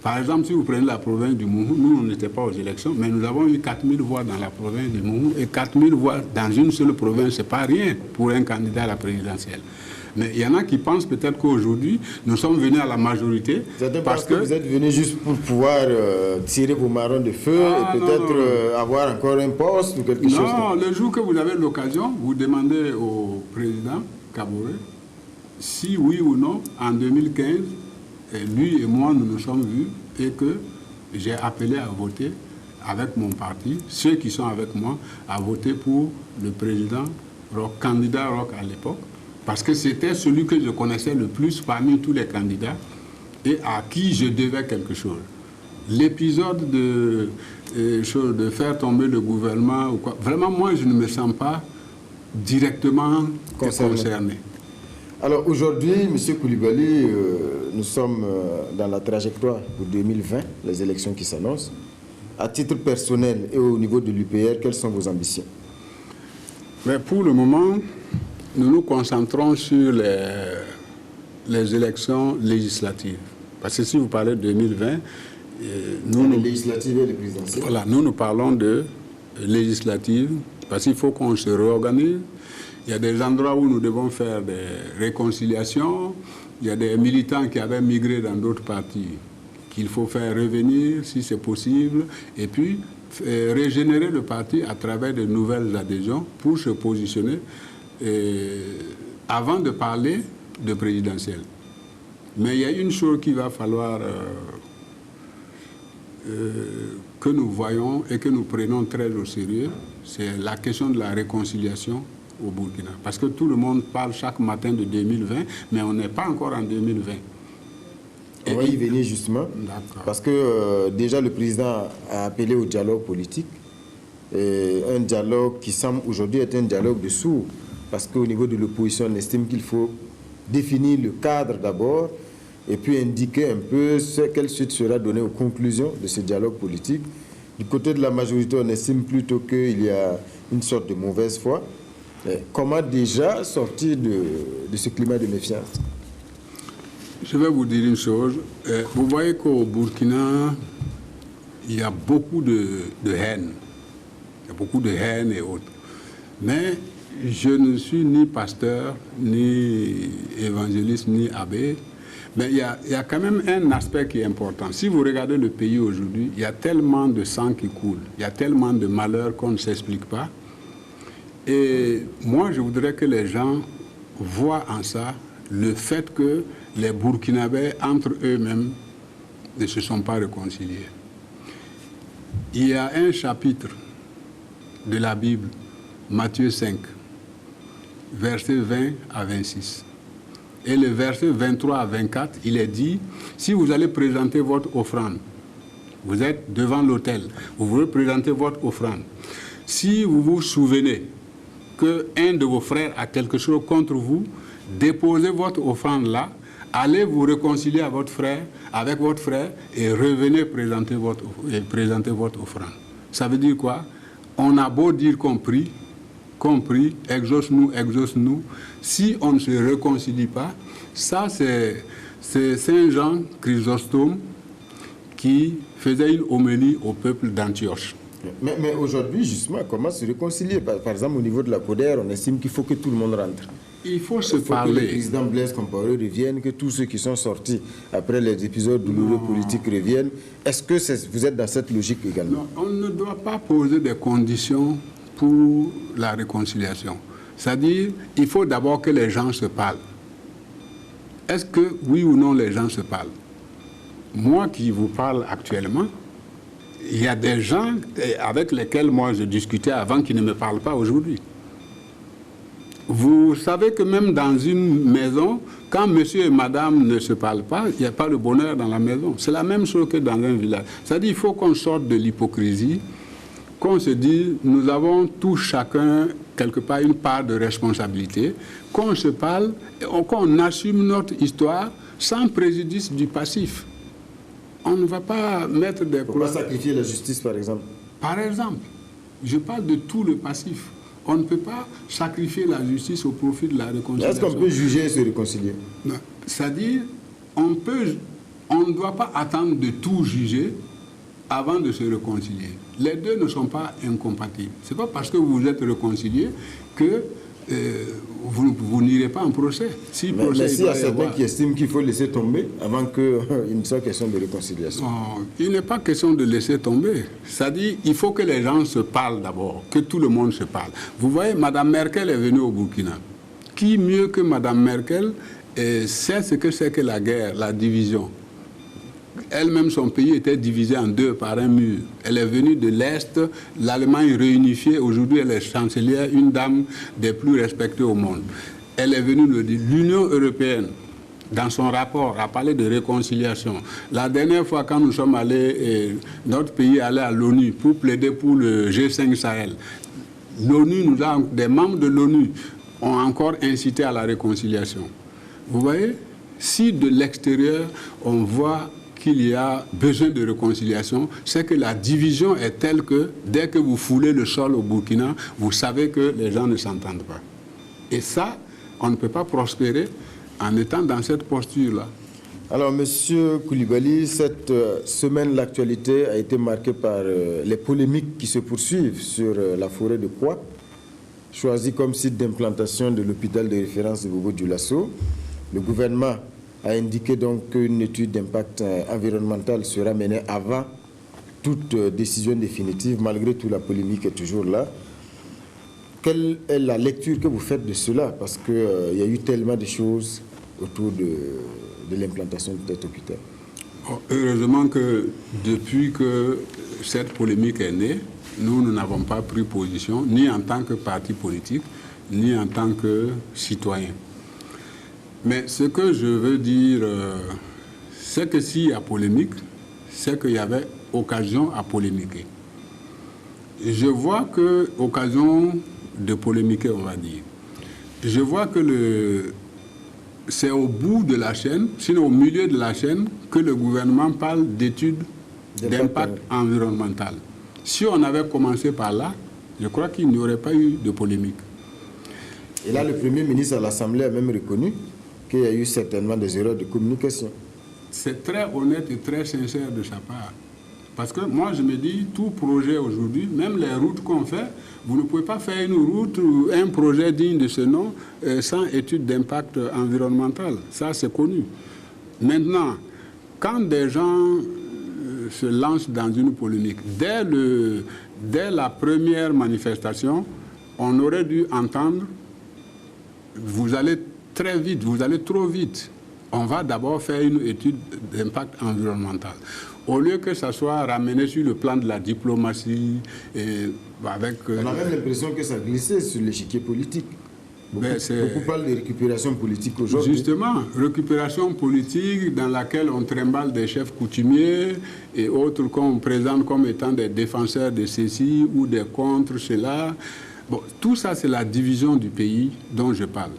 Par exemple, si vous prenez la province du Moumou, nous, on n'était pas aux élections, mais nous avons eu 4000 voix dans la province du Moumou, et 4000 voix dans une seule province, ce n'est pas rien pour un candidat à la présidentielle. Mais il y en a qui pensent peut-être qu'aujourd'hui, nous sommes venus à la majorité. Parce que vous êtes venus juste pour pouvoir tirer vos marrons de feu et peut-être avoir encore un poste ou quelque chose. Non, le jour que vous avez l'occasion, vous demandez au président Kaboré si oui ou non, en 2015, lui et moi, nous nous sommes vus et que j'ai appelé à voter avec mon parti, ceux qui sont avec moi, à voter pour le président Roch, candidat Roch à l'époque, parce que c'était celui que je connaissais le plus parmi tous les candidats et à qui je devais quelque chose. L'épisode de faire tomber le gouvernement, ou quoi, vraiment, moi, je ne me sens pas directement concerné. Alors aujourd'hui, M. Coulibaly, nous sommes dans la trajectoire pour 2020, les élections qui s'annoncent. À titre personnel et au niveau de l'UPR, quelles sont vos ambitions? Mais pour le moment, nous nous concentrons sur les élections législatives. Parce que si vous parlez de 2020, les législatives et les présidentielles. Voilà, nous parlons de législatives, parce qu'il faut qu'on se réorganise. Il y a des endroits où nous devons faire des réconciliations. Il y a des militants qui avaient migré dans d'autres partis qu'il faut faire revenir si c'est possible. Et puis, régénérer le parti à travers de nouvelles adhésions pour se positionner avant de parler de présidentielle. Mais il y a une chose qu'il va falloir que nous voyons et que nous prenons très au sérieux, c'est la question de la réconciliation au Burkina. Parce que tout le monde parle chaque matin de 2020, mais on n'est pas encore en 2020. On va y venir justement, parce que déjà le président a appelé au dialogue politique, un dialogue qui semble aujourd'hui être un dialogue de sourds, parce qu'au niveau de l'opposition, on estime qu'il faut définir le cadre d'abord, et puis indiquer un peu quelle suite sera donnée aux conclusions de ce dialogue politique. Du côté de la majorité, on estime plutôt qu'il y a une sorte de mauvaise foi. Comment déjà sortir de ce climat de méfiance? Je vais vous dire une chose. Vous voyez qu'au Burkina, il y a beaucoup de haine. Il y a beaucoup de haine et autres. Mais je ne suis ni pasteur, ni évangéliste, ni abbé. Mais il y a quand même un aspect qui est important. Si vous regardez le pays aujourd'hui, il y a tellement de sang qui coule. Il y a tellement de malheurs qu'on ne s'explique pas. Et moi, je voudrais que les gens voient en ça le fait que les Burkinabés, entre eux-mêmes, ne se sont pas réconciliés. Il y a un chapitre de la Bible, Matthieu 5, versets 20 à 26. Et le verset 23 à 24, il est dit, si vous allez présenter votre offrande, vous êtes devant l'autel, vous voulez présenter votre offrande. Si vous vous souvenez qu'un de vos frères a quelque chose contre vous, déposez votre offrande là, allez vous réconcilier avec votre frère et revenez présenter votre offrande. Ça veut dire quoi? On a beau dire qu'on prie, exauce-nous, si on ne se réconcilie pas, ça c'est Saint Jean Chrysostome qui faisait une homélie au peuple d'Antioche. Mais aujourd'hui, justement, comment se réconcilier? Par exemple, au niveau de la CODER, on estime qu'il faut que tout le monde rentre. Il faut se parler. Que le parler. président Blaise Compaoré revienne, que tous ceux qui sont sortis après les épisodes douloureux politiques reviennent. Est-ce que vous êtes dans cette logique également? Non, on ne doit pas poser des conditions pour la réconciliation. C'est-à-dire, il faut d'abord que les gens se parlent. Est-ce que, oui ou non, les gens se parlent? Moi qui vous parle actuellement, il y a des gens avec lesquels moi je discutais avant qui ne me parlent pas aujourd'hui. Vous savez que même dans une maison, quand monsieur et madame ne se parlent pas, il n'y a pas de bonheur dans la maison. C'est la même chose que dans un village. C'est-à-dire qu'il faut qu'on sorte de l'hypocrisie, qu'on se dise, nous avons tous chacun, quelque part, une part de responsabilité, qu'on se parle et qu'on assume notre histoire sans préjudice du passif. On ne va pas mettre des... Pourquoi sacrifier la justice, par exemple? Par exemple, je parle de tout le passif. On ne peut pas sacrifier la justice au profit de la réconciliation. Est-ce qu'on peut juger et se réconcilier? C'est-à-dire, on ne doit pas attendre de tout juger avant de se réconcilier. Les deux ne sont pas incompatibles. Ce n'est pas parce que vous vous êtes réconciliés que vous n'irez pas en procès. Si mais s'il y a certains qui estiment qu'il faut laisser tomber avant qu'il ne soit question de réconciliation. Non, il n'est pas question de laisser tomber. C'est-à-dire qu'il faut que les gens se parlent d'abord, que tout le monde se parle. Vous voyez, Mme Merkel est venue au Burkina. Qui mieux que Mme Merkel sait ce que c'est que la guerre, la division? Elle-même, son pays était divisé en deux par un mur. Elle est venue de l'Est, l'Allemagne réunifiée. Aujourd'hui, elle est chancelière, une dame des plus respectées au monde. Elle est venue le dire. L'Union européenne, dans son rapport, a parlé de réconciliation. La dernière fois, quand nous sommes allés, notre pays allait à l'ONU pour plaider pour le G5 Sahel. L'ONU, des membres de l'ONU ont encore incité à la réconciliation. Vous voyez, si de l'extérieur, on voit qu'il y a besoin de réconciliation, c'est que la division est telle que dès que vous foulez le sol au Burkina, vous savez que les gens ne s'entendent pas. Et ça, on ne peut pas prospérer en étant dans cette posture-là. Alors, Monsieur Koulibaly, cette semaine, l'actualité a été marquée par les polémiques qui se poursuivent sur la forêt de Kwa, choisie comme site d'implantation de l'hôpital de référence de Bobo-Dioulasso. Le gouvernement a indiqué donc qu'une étude d'impact environnemental sera menée avant toute décision définitive. Malgré tout, la polémique est toujours là. Quelle est la lecture que vous faites de cela? Parce qu'il y a eu tellement de choses autour de l'implantation de cet hôpital. Heureusement que depuis que cette polémique est née, nous n'avons pas pris position, ni en tant que parti politique, ni en tant que citoyen. Mais ce que je veux dire, c'est que s'il y a polémique, c'est qu'il y avait occasion à polémiquer. Je vois que, occasion de polémiquer, on va dire, je vois que c'est au bout de la chaîne, sinon au milieu de la chaîne, que le gouvernement parle d'études d'impact environnemental. Si on avait commencé par là, je crois qu'il n'y aurait pas eu de polémique. Et là, le Premier ministre à l'Assemblée a même reconnu qu'il y a eu certainement des erreurs de communication. C'est très honnête et très sincère de sa part. Parce que moi, je me dis, tout projet aujourd'hui, même les routes qu'on fait, vous ne pouvez pas faire une route ou un projet digne de ce nom sans étude d'impact environnemental. Ça, c'est connu. Maintenant, quand des gens se lancent dans une polémique, dès la première manifestation, on aurait dû entendre, vous allez très vite, vous allez trop vite. On va d'abord faire une étude d'impact environnemental. Au lieu que ça soit ramené sur le plan de la diplomatie, avec... On a même l'impression que ça glissait sur l'échiquier politique. Beaucoup parlent de récupération politique aujourd'hui. Justement, récupération politique dans laquelle on trimballe des chefs coutumiers et autres qu'on présente comme étant des défenseurs de ceci ou des contre cela. Bon, tout ça, c'est la division du pays dont je parle.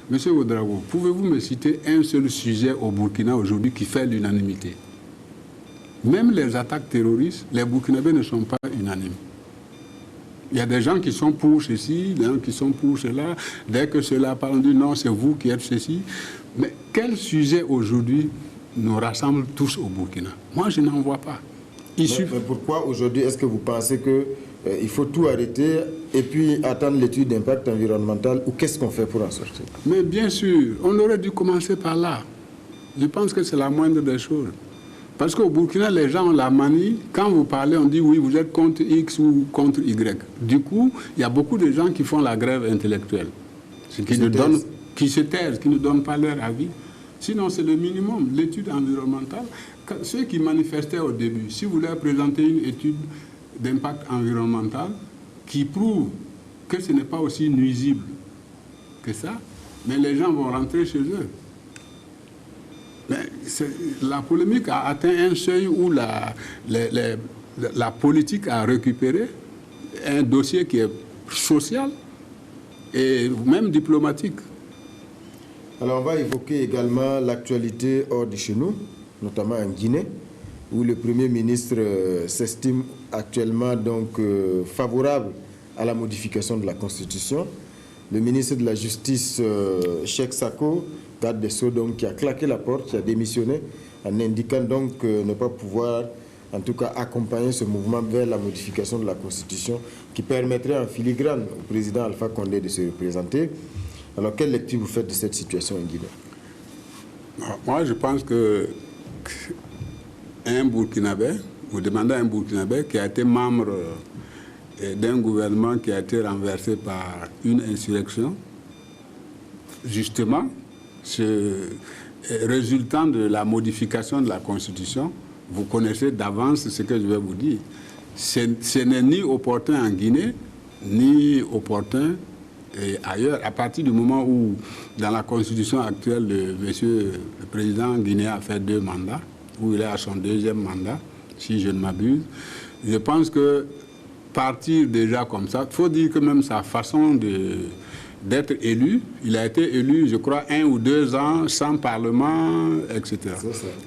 Monsieur Ouedraogo, pouvez-vous me citer un seul sujet au Burkina aujourd'hui qui fait l'unanimité? Même les attaques terroristes, les Burkinabés ne sont pas unanimes. Il y a des gens qui sont pour ceci, des gens qui sont pour cela. Dès que cela parle, on dit non, c'est vous qui êtes ceci. Mais quel sujet aujourd'hui nous rassemble tous au Burkina? Moi, je n'en vois pas. Mais pourquoi aujourd'hui est-ce que vous pensez qu'il faut tout arrêter et puis attendre l'étude d'impact environnemental, ou qu'est-ce qu'on fait pour en sortir? Mais bien sûr, on aurait dû commencer par là. Je pense que c'est la moindre des choses. Parce qu'au Burkina, les gens ont la manie, quand vous parlez, on dit oui, vous êtes contre X ou contre Y. Du coup, il y a beaucoup de gens qui font la grève intellectuelle, qui se taisent, qui ne donnent pas leur avis. Sinon, c'est le minimum, l'étude environnementale. Ceux qui manifestaient au début, si vous leur présentez une étude d'impact environnemental qui prouve que ce n'est pas aussi nuisible que ça, mais les gens vont rentrer chez eux. Mais la polémique a atteint un seuil où la politique a récupéré un dossier qui est social et même diplomatique. Alors on va évoquer également l'actualité hors de chez nous, notamment en Guinée, où le Premier ministre s'estime actuellement donc favorable à la modification de la Constitution. Le ministre de la Justice, Cheikh Sako, garde des Sceaux, donc, qui a claqué la porte, qui a démissionné, en indiquant donc ne pas pouvoir, en tout cas, accompagner ce mouvement vers la modification de la Constitution qui permettrait en filigrane au président Alpha Condé de se représenter. Alors, quelle lecture vous faites de cette situation en Guinée? Moi, je pense que un Burkinabé, vous demandez à un Burkinabé qui a été membre d'un gouvernement qui a été renversé par une insurrection, justement, résultant de la modification de la Constitution, vous connaissez d'avance ce que je vais vous dire. Ce n'est ni opportun en Guinée, ni opportun ailleurs, à partir du moment où, dans la Constitution actuelle, le président guinéen a fait 2 mandats, où il est à son 2e mandat, si je ne m'abuse. Je pense que partir déjà comme ça, il faut dire que même sa façon d'être élu, il a été élu, je crois, 1 ou 2 ans sans parlement, etc.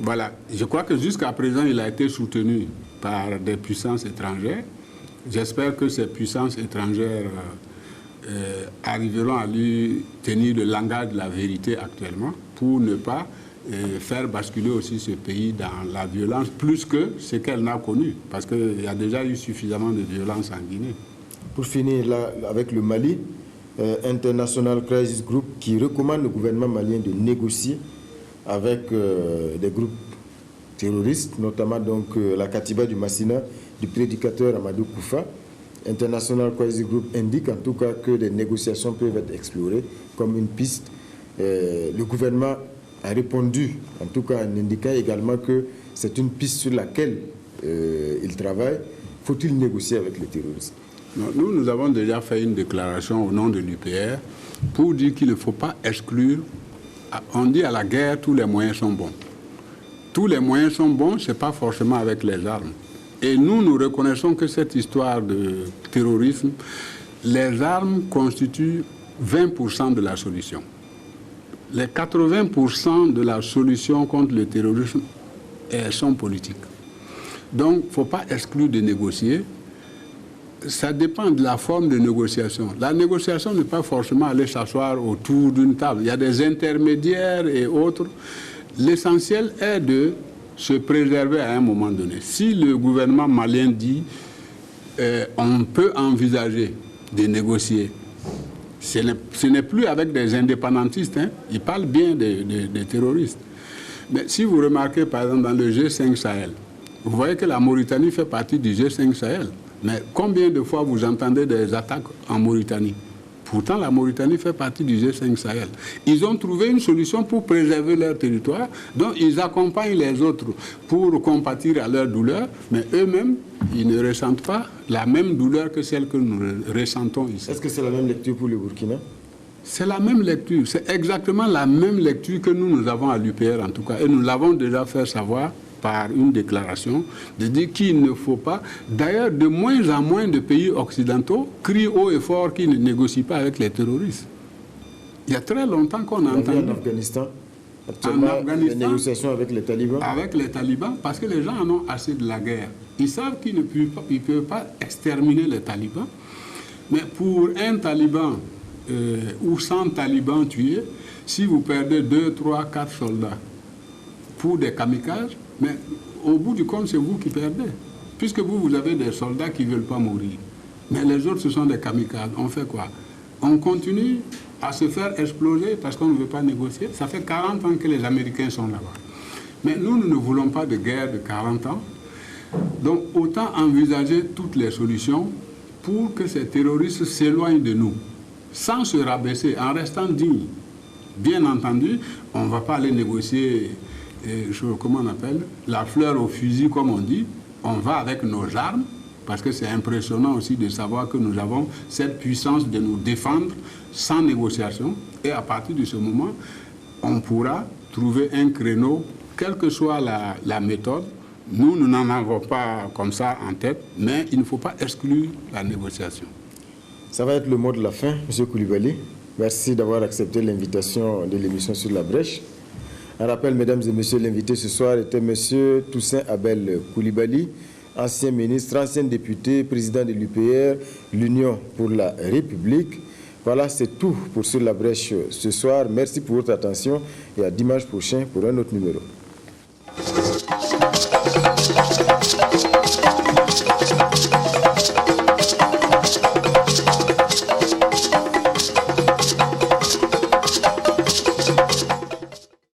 Voilà. Je crois que jusqu'à présent, il a été soutenu par des puissances étrangères. J'espère que ces puissances étrangères arriveront à lui tenir le langage de la vérité actuellement pour ne pas faire basculer aussi ce pays dans la violence plus que ce qu'elle n'a connu, parce qu'il y a déjà eu suffisamment de violence en Guinée. Pour finir là, avec le Mali, International Crisis Group qui recommande au gouvernement malien de négocier avec des groupes terroristes, notamment donc la Katiba du Massina du prédicateur Amadou Koufa. International Crisis Group indique en tout cas que des négociations peuvent être explorées comme une piste. Le gouvernement a répondu, en tout cas en indiquant également que c'est une piste sur laquelle il travaille. Faut-il négocier avec les terroristes? Nous avons déjà fait une déclaration au nom de l'UPR pour dire qu'il ne faut pas exclure. On dit à la guerre, tous les moyens sont bons. Tous les moyens sont bons, ce n'est pas forcément avec les armes. Et nous reconnaissons que cette histoire de terrorisme, les armes constituent 20% de la solution. Les 80% de la solution contre le terrorisme sont politiques. Donc, il ne faut pas exclure de négocier. Ça dépend de la forme de négociation. La négociation n'est pas forcément aller s'asseoir autour d'une table. Il y a des intermédiaires et autres. L'essentiel est de se préserver à un moment donné. Si le gouvernement malien dit on peut envisager de négocier, ce n'est plus avec des indépendantistes, hein. Ils parlent bien des terroristes. Mais si vous remarquez, par exemple, dans le G5 Sahel, vous voyez que la Mauritanie fait partie du G5 Sahel. Mais combien de fois vous entendez des attaques en Mauritanie? Pourtant, la Mauritanie fait partie du G5 Sahel. Ils ont trouvé une solution pour préserver leur territoire, donc ils accompagnent les autres pour compatir à leur douleur, mais eux-mêmes, ils ne ressentent pas la même douleur que celle que nous ressentons ici. Est-ce que c'est la même lecture pour le Burkina? C'est la même lecture, c'est exactement la même lecture que nous avons à l'UPR en tout cas, et nous l'avons déjà fait savoir par une déclaration, de dire qu'il ne faut pas. D'ailleurs, de moins en moins de pays occidentaux crient haut et fort qu'ils ne négocient pas avec les terroristes. Il y a très longtemps qu'on a entendu. En Afghanistan, actuellement, les négociations avec les talibans. Avec les talibans, parce que les gens en ont assez de la guerre. Ils savent qu'ils ne peuvent pas exterminer les talibans. Mais pour un taliban ou 100 talibans tués, si vous perdez 2, 3, 4 soldats pour des kamikazes, mais au bout du compte, c'est vous qui perdez. Puisque vous avez des soldats qui ne veulent pas mourir. Mais les autres, ce sont des kamikazes. On fait quoi? On continue à se faire exploser parce qu'on ne veut pas négocier. Ça fait 40 ans que les Américains sont là-bas. Mais nous ne voulons pas de guerre de 40 ans. Donc, autant envisager toutes les solutions pour que ces terroristes s'éloignent de nous, sans se rabaisser, en restant dignes. Bien entendu, on ne va pas aller négocier... comment on appelle, la fleur au fusil, comme on dit. On va avec nos armes, parce que c'est impressionnant aussi de savoir que nous avons cette puissance de nous défendre sans négociation. Et à partir de ce moment, on pourra trouver un créneau, quelle que soit la méthode, nous n'en avons pas comme ça en tête, mais il ne faut pas exclure la négociation. Ça va être le mot de la fin, M. Koulibaly. Merci d'avoir accepté l'invitation de l'émission Sur la Brèche. Un rappel, mesdames et messieurs, l'invité ce soir était M. Toussaint Abel Koulibaly, ancien ministre, ancien député, président de l'UPR, l'Union pour la République. Voilà, c'est tout pour Sur la Brèche ce soir. Merci pour votre attention et à dimanche prochain pour un autre numéro.